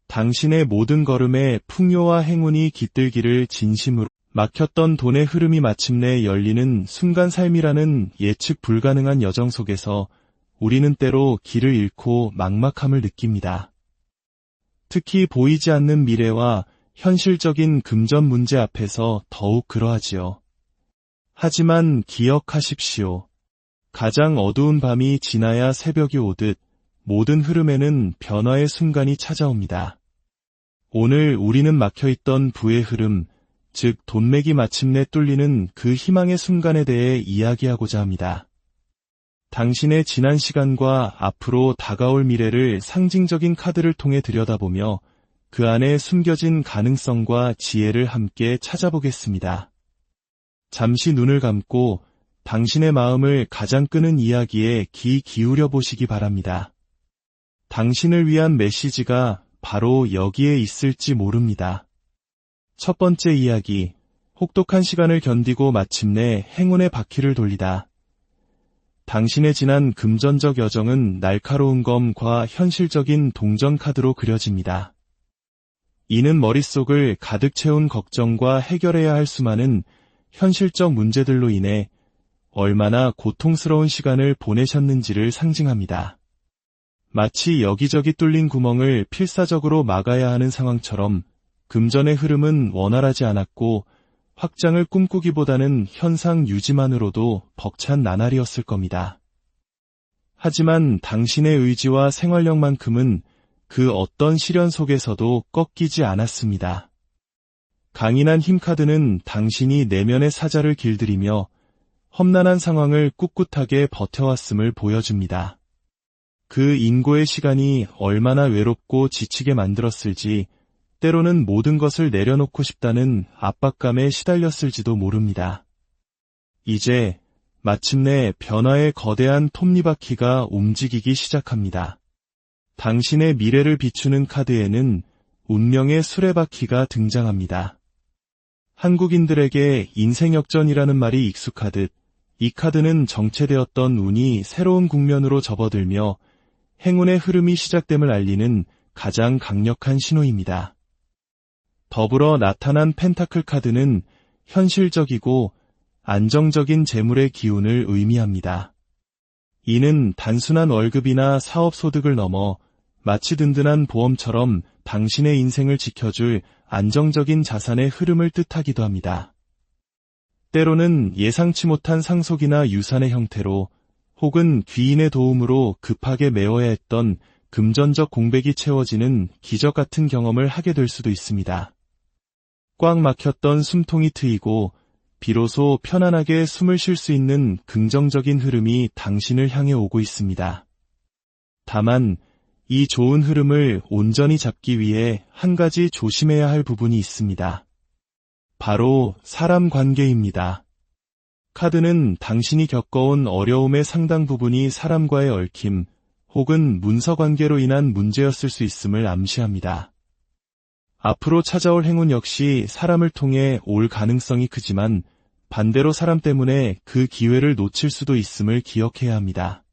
당신의 모든 걸음에 풍요와 행운이 깃들기를 진심으로. 막혔던 돈의 흐름이 마침내 열리는 순간. 삶이라는 예측 불가능한 여정 속에서 우리는 때로 길을 잃고 막막함을 느낍니다. 특히 보이지 않는 미래와 현실적인 금전 문제 앞에서 더욱 그러하지요. 하지만 기억하십시오. 가장 어두운 밤이 지나야 새벽이 오듯 모든 흐름에는 변화의 순간이 찾아옵니다. 오늘 우리는 막혀있던 부의 흐름, 즉 돈맥이 마침내 뚫리는 그 희망의 순간에 대해 이야기하고자 합니다. 당신의 지난 시간과 앞으로 다가올 미래를 상징적인 카드를 통해 들여다보며 그 안에 숨겨진 가능성과 지혜를 함께 찾아보겠습니다. 잠시 눈을 감고 당신의 마음을 가장 끄는 이야기에 귀 기울여 보시기 바랍니다. 당신을 위한 메시지가 바로 여기에 있을지 모릅니다. 첫 번째 이야기, 혹독한 시간을 견디고 마침내 행운의 바퀴를 돌리다. 당신의 지난 금전적 여정은 날카로운 검과 현실적인 동전 카드로 그려집니다. 이는 머릿속을 가득 채운 걱정과 해결해야 할 수많은 현실적 문제들로 인해 얼마나 고통스러운 시간을 보내셨는지를 상징합니다. 마치 여기저기 뚫린 구멍을 필사적으로 막아야 하는 상황처럼 금전의 흐름은 원활하지 않았고 확장을 꿈꾸기보다는 현상 유지만으로도 벅찬 나날이었을 겁니다. 하지만 당신의 의지와 생활력만큼은 그 어떤 시련 속에서도 꺾이지 않았습니다. 강인한 힘카드는 당신이 내면의 사자를 길들이며 험난한 상황을 꿋꿋하게 버텨왔음을 보여줍니다. 그 인고의 시간이 얼마나 외롭고 지치게 만들었을지, 때로는 모든 것을 내려놓고 싶다는 압박감에 시달렸을지도 모릅니다. 이제 마침내 변화의 거대한 톱니바퀴가 움직이기 시작합니다. 당신의 미래를 비추는 카드에는 운명의 수레바퀴가 등장합니다. 한국인들에게 인생역전이라는 말이 익숙하듯 이 카드는 정체되었던 운이 새로운 국면으로 접어들며 행운의 흐름이 시작됨을 알리는 가장 강력한 신호입니다. 더불어 나타난 펜타클 카드는 현실적이고 안정적인 재물의 기운을 의미합니다. 이는 단순한 월급이나 사업 소득을 넘어 마치 든든한 보험처럼 당신의 인생을 지켜줄 안정적인 자산의 흐름을 뜻하기도 합니다. 때로는 예상치 못한 상속이나 유산의 형태로 혹은 귀인의 도움으로 급하게 메워야 했던 금전적 공백이 채워지는 기적 같은 경험을 하게 될 수도 있습니다. 꽉 막혔던 숨통이 트이고 비로소 편안하게 숨을 쉴 수 있는 긍정적인 흐름이 당신을 향해 오고 있습니다. 다만 이 좋은 흐름을 온전히 잡기 위해 한 가지 조심해야 할 부분이 있습니다. 바로 사람 관계입니다. 카드는 당신이 겪어온 어려움의 상당 부분이 사람과의 얽힘 혹은 문서 관계로 인한 문제였을 수 있음을 암시합니다. 앞으로 찾아올 행운 역시 사람을 통해 올 가능성이 크지만 반대로 사람 때문에 그 기회를 놓칠 수도 있음을 기억해야 합니다.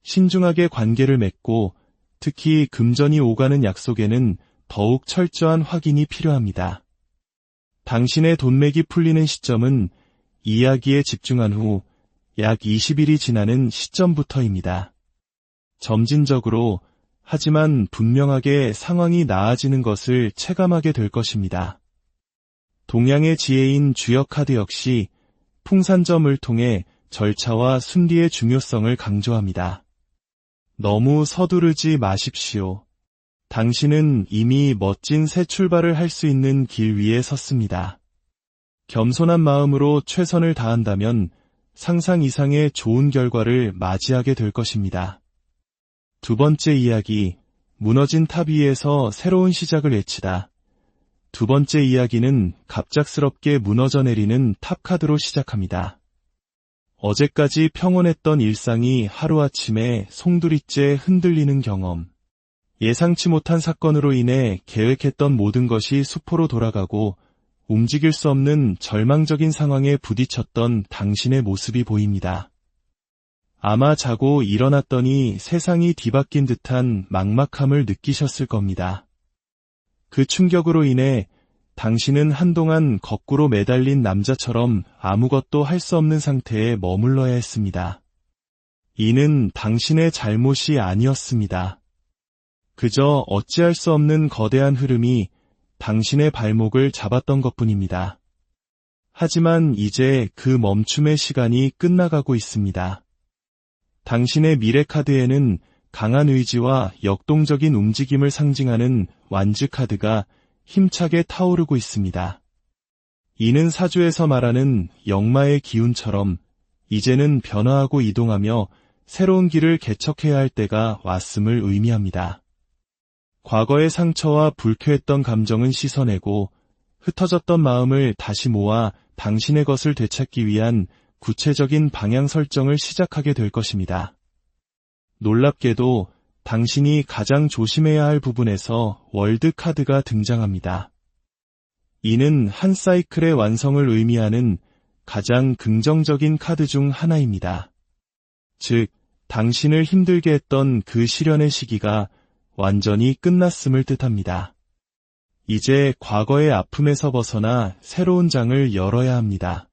신중하게 관계를 맺고 특히 금전이 오가는 약속에는 더욱 철저한 확인이 필요합니다. 당신의 돈맥이 풀리는 시점은 이야기에 집중한 후 약 20일이 지나는 시점부터입니다. 점진적으로 하지만 분명하게 상황이 나아지는 것을 체감하게 될 것입니다. 동양의 지혜인 주역 카드 역시 풍산점을 통해 절차와 순리의 중요성을 강조합니다. 너무 서두르지 마십시오. 당신은 이미 멋진 새 출발을 할 수 있는 길 위에 섰습니다. 겸손한 마음으로 최선을 다한다면 상상 이상의 좋은 결과를 맞이하게 될 것입니다. 두 번째 이야기, 무너진 탑 위에서 새로운 시작을 외치다. 두 번째 이야기는 갑작스럽게 무너져 내리는 탑 카드로 시작합니다. 어제까지 평온했던 일상이 하루아침에 송두리째 흔들리는 경험. 예상치 못한 사건으로 인해 계획했던 모든 것이 수포로 돌아가고 움직일 수 없는 절망적인 상황에 부딪혔던 당신의 모습이 보입니다. 아마 자고 일어났더니 세상이 뒤바뀐 듯한 막막함을 느끼셨을 겁니다. 그 충격으로 인해 당신은 한동안 거꾸로 매달린 남자처럼 아무것도 할 수 없는 상태에 머물러야 했습니다. 이는 당신의 잘못이 아니었습니다. 그저 어찌할 수 없는 거대한 흐름이 당신의 발목을 잡았던 것뿐입니다. 하지만 이제 그 멈춤의 시간이 끝나가고 있습니다. 당신의 미래 카드에는 강한 의지와 역동적인 움직임을 상징하는 완즈 카드가 힘차게 타오르고 있습니다. 이는 사주에서 말하는 역마의 기운처럼 이제는 변화하고 이동하며 새로운 길을 개척해야 할 때가 왔음을 의미합니다. 과거의 상처와 불쾌했던 감정은 씻어내고 흩어졌던 마음을 다시 모아 당신의 것을 되찾기 위한 구체적인 방향 설정을 시작하게 될 것입니다. 놀랍게도 당신이 가장 조심해야 할 부분에서 월드 카드가 등장합니다. 이는 한 사이클의 완성을 의미하는 가장 긍정적인 카드 중 하나입니다. 즉, 당신을 힘들게 했던 그 시련의 시기가 완전히 끝났음을 뜻합니다. 이제 과거의 아픔에서 벗어나 새로운 장을 열어야 합니다.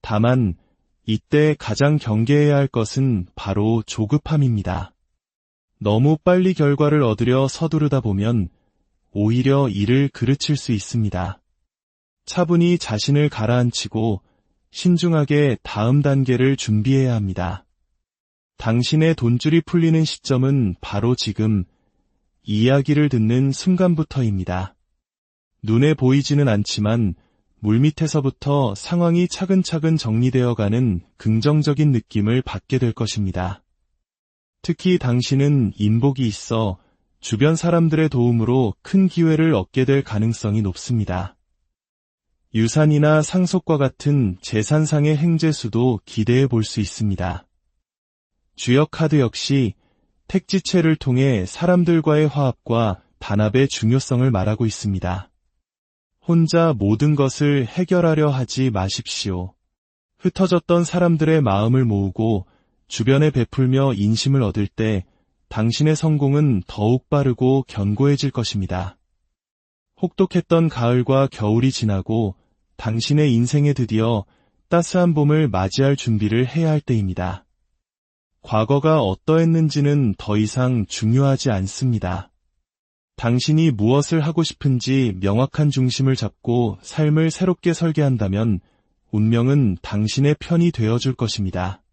다만 이때 가장 경계해야 할 것은 바로 조급함입니다. 너무 빨리 결과를 얻으려 서두르다 보면 오히려 일을 그르칠 수 있습니다. 차분히 자신을 가라앉히고 신중하게 다음 단계를 준비해야 합니다. 당신의 돈줄이 풀리는 시점은 바로 지금 이야기를 듣는 순간부터입니다. 눈에 보이지는 않지만 물밑에서부터 상황이 차근차근 정리되어가는 긍정적인 느낌을 받게 될 것입니다. 특히 당신은 인복이 있어 주변 사람들의 도움으로 큰 기회를 얻게 될 가능성이 높습니다. 유산이나 상속과 같은 재산상의 행재수도 기대해 볼 수 있습니다. 주역 카드 역시 택지체를 통해 사람들과의 화합과 단합의 중요성을 말하고 있습니다. 혼자 모든 것을 해결하려 하지 마십시오. 흩어졌던 사람들의 마음을 모으고 주변에 베풀며 인심을 얻을 때 당신의 성공은 더욱 빠르고 견고해질 것입니다. 혹독했던 가을과 겨울이 지나고 당신의 인생에 드디어 따스한 봄을 맞이할 준비를 해야 할 때입니다. 과거가 어떠했는지는 더 이상 중요하지 않습니다. 당신이 무엇을 하고 싶은지 명확한 중심을 잡고 삶을 새롭게 설계한다면 운명은 당신의 편이 되어줄 것입니다.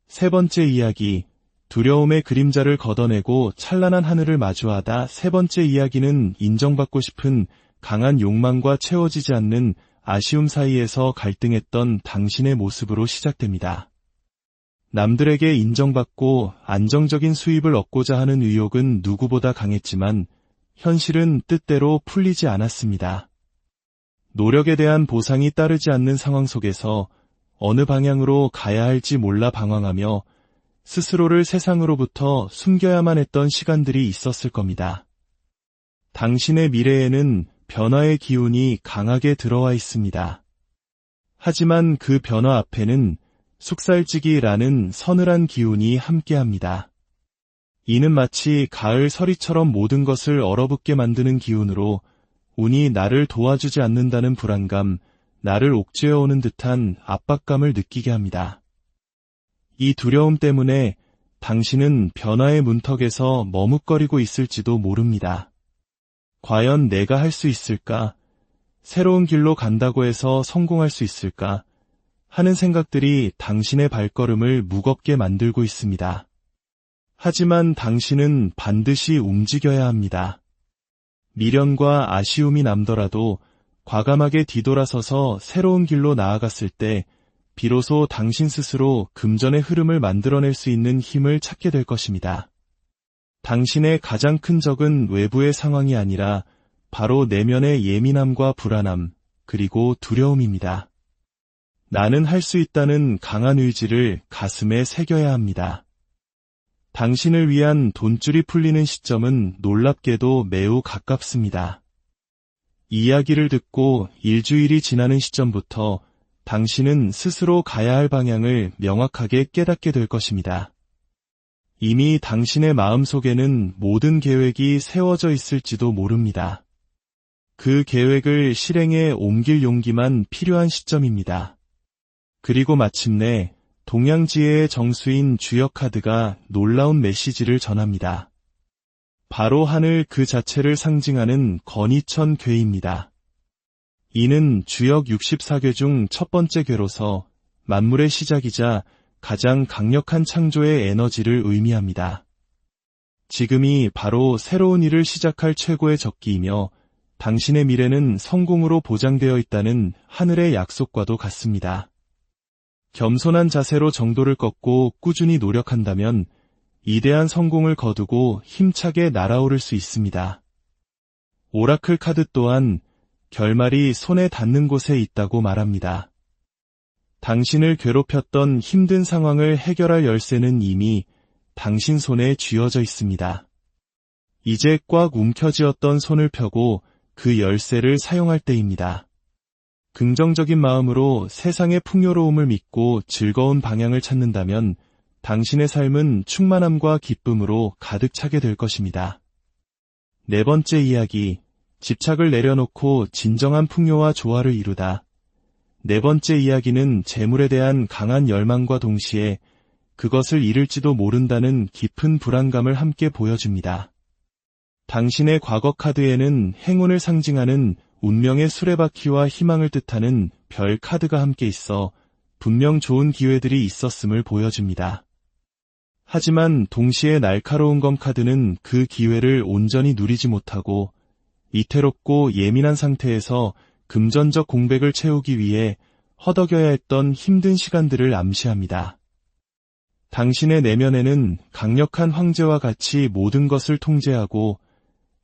세 번째 이야기, 두려움의 그림자를 걷어내고 찬란한 하늘을 마주하다. 세 번째 이야기는 인정받고 싶은 강한 욕망과 채워지지 않는 아쉬움 사이에서 갈등했던 당신의 모습으로 시작됩니다. 남들에게 인정받고 안정적인 수입을 얻고자 하는 의욕은 누구보다 강했지만 현실은 뜻대로 풀리지 않았습니다. 노력에 대한 보상이 따르지 않는 상황 속에서 어느 방향으로 가야 할지 몰라 방황하며 스스로를 세상으로부터 숨겨야만 했던 시간들이 있었을 겁니다. 당신의 미래에는 변화의 기운이 강하게 들어와 있습니다. 하지만 그 변화 앞에는 숙살지기라는 서늘한 기운이 함께합니다. 이는 마치 가을 서리처럼 모든 것을 얼어붙게 만드는 기운으로 운이 나를 도와주지 않는다는 불안감, 나를 옥죄어오는 듯한 압박감을 느끼게 합니다. 이 두려움 때문에 당신은 변화의 문턱에서 머뭇거리고 있을지도 모릅니다. 과연 내가 할 수 있을까? 새로운 길로 간다고 해서 성공할 수 있을까? 하는 생각들이 당신의 발걸음을 무겁게 만들고 있습니다. 하지만 당신은 반드시 움직여야 합니다. 미련과 아쉬움이 남더라도 과감하게 뒤돌아서서 새로운 길로 나아갔을 때 비로소 당신 스스로 금전의 흐름을 만들어낼 수 있는 힘을 찾게 될 것입니다. 당신의 가장 큰 적은 외부의 상황이 아니라 바로 내면의 예민함과 불안함, 그리고 두려움입니다. 나는 할 수 있다는 강한 의지를 가슴에 새겨야 합니다. 당신을 위한 돈줄이 풀리는 시점은 놀랍게도 매우 가깝습니다. 이야기를 듣고 일주일이 지나는 시점부터 당신은 스스로 가야 할 방향을 명확하게 깨닫게 될 것입니다. 이미 당신의 마음속에는 모든 계획이 세워져 있을지도 모릅니다. 그 계획을 실행에 옮길 용기만 필요한 시점입니다. 그리고 마침내 동양지혜의 정수인 주역카드가 놀라운 메시지를 전합니다. 바로 하늘 그 자체를 상징하는 건희천 궤입니다. 이는 주역 64궤 중 첫 번째 궤로서 만물의 시작이자 가장 강력한 창조의 에너지를 의미합니다. 지금이 바로 새로운 일을 시작할 최고의 적기이며 당신의 미래는 성공으로 보장되어 있다는 하늘의 약속과도 같습니다. 겸손한 자세로 정도를 꺾고 꾸준히 노력한다면 이대한 성공을 거두고 힘차게 날아오를 수 있습니다. 오라클 카드 또한 결말이 손에 닿는 곳에 있다고 말합니다. 당신을 괴롭혔던 힘든 상황을 해결할 열쇠는 이미 당신 손에 쥐어져 있습니다. 이제 꽉 움켜쥐었던 손을 펴고 그 열쇠를 사용할 때입니다. 긍정적인 마음으로 세상의 풍요로움을 믿고 즐거운 방향을 찾는다면 당신의 삶은 충만함과 기쁨으로 가득 차게 될 것입니다. 네 번째 이야기, 집착을 내려놓고 진정한 풍요와 조화를 이루다. 네 번째 이야기는 재물에 대한 강한 열망과 동시에 그것을 잃을지도 모른다는 깊은 불안감을 함께 보여줍니다. 당신의 과거 카드에는 행운을 상징하는 운명의 수레바퀴와 희망을 뜻하는 별 카드가 함께 있어 분명 좋은 기회들이 있었음을 보여줍니다. 하지만 동시에 날카로운 검 카드는 그 기회를 온전히 누리지 못하고 이태롭고 예민한 상태에서 금전적 공백을 채우기 위해 허덕여야 했던 힘든 시간들을 암시합니다. 당신의 내면에는 강력한 황제와 같이 모든 것을 통제하고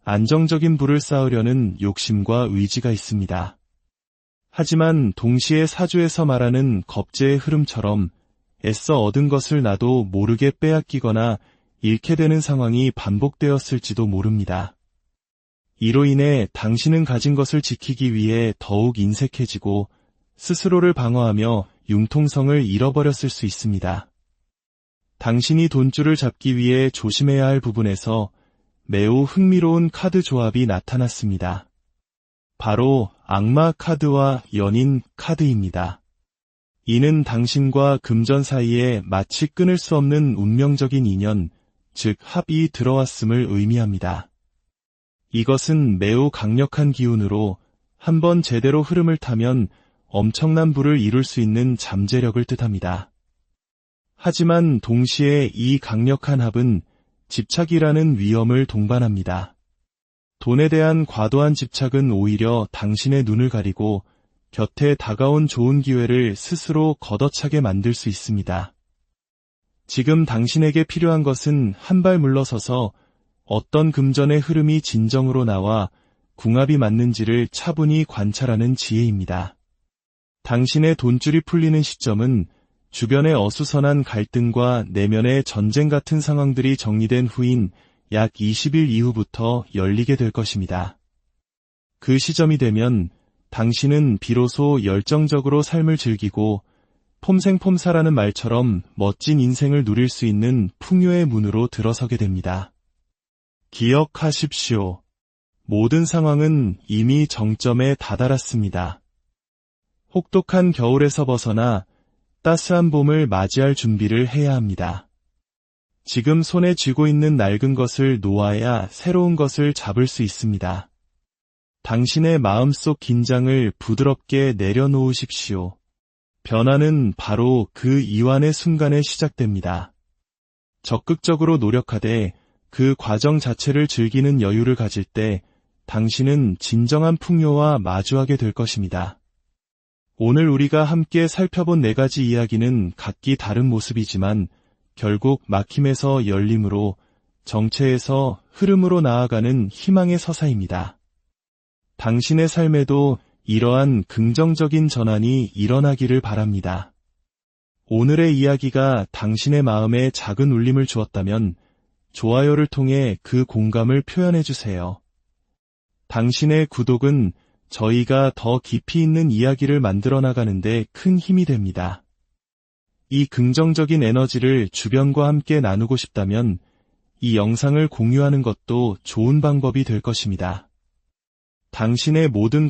안정적인 부를 쌓으려는 욕심과 의지가 있습니다. 하지만 동시에 사주에서 말하는 겁제의 흐름처럼 애써 얻은 것을 나도 모르게 빼앗기거나 잃게 되는 상황이 반복되었을지도 모릅니다. 이로 인해 당신은 가진 것을 지키기 위해 더욱 인색해지고 스스로를 방어하며 융통성을 잃어버렸을 수 있습니다. 당신이 돈줄을 잡기 위해 조심해야 할 부분에서 매우 흥미로운 카드 조합이 나타났습니다. 바로 악마 카드와 연인 카드입니다. 이는 당신과 금전 사이에 마치 끊을 수 없는 운명적인 인연, 즉 합이 들어왔음을 의미합니다. 이것은 매우 강력한 기운으로 한번 제대로 흐름을 타면 엄청난 부를 이룰 수 있는 잠재력을 뜻합니다. 하지만 동시에 이 강력한 합은 집착이라는 위험을 동반합니다. 돈에 대한 과도한 집착은 오히려 당신의 눈을 가리고 곁에 다가온 좋은 기회를 스스로 걷어차게 만들 수 있습니다. 지금 당신에게 필요한 것은 한 발 물러서서 어떤 금전의 흐름이 진정으로 나와 궁합이 맞는지를 차분히 관찰하는 지혜입니다. 당신의 돈줄이 풀리는 시점은 주변의 어수선한 갈등과 내면의 전쟁 같은 상황들이 정리된 후인 약 20일 이후부터 열리게 될 것입니다. 그 시점이 되면 당신은 비로소 열정적으로 삶을 즐기고 폼생폼사라는 말처럼 멋진 인생을 누릴 수 있는 풍요의 문으로 들어서게 됩니다. 기억하십시오. 모든 상황은 이미 정점에 다다랐습니다. 혹독한 겨울에서 벗어나 따스한 봄을 맞이할 준비를 해야 합니다. 지금 손에 쥐고 있는 낡은 것을 놓아야 새로운 것을 잡을 수 있습니다. 당신의 마음속 긴장을 부드럽게 내려놓으십시오. 변화는 바로 그 이완의 순간에 시작됩니다. 적극적으로 노력하되 그 과정 자체를 즐기는 여유를 가질 때 당신은 진정한 풍요와 마주하게 될 것입니다. 오늘 우리가 함께 살펴본 4가지 이야기는 각기 다른 모습이지만 결국 막힘에서 열림으로, 정체에서 흐름으로 나아가는 희망의 서사입니다. 당신의 삶에도 이러한 긍정적인 전환이 일어나기를 바랍니다. 오늘의 이야기가 당신의 마음에 작은 울림을 주었다면 좋아요를 통해 그 공감을 표현해주세요. 당신의 구독은 저희가 더 깊이 있는 이야기를 만들어 나가는데 큰 힘이 됩니다. 이 긍정적인 에너지를 주변과 함께 나누고 싶다면 이 영상을 공유하는 것도 좋은 방법이 될 것입니다. 당신의 모든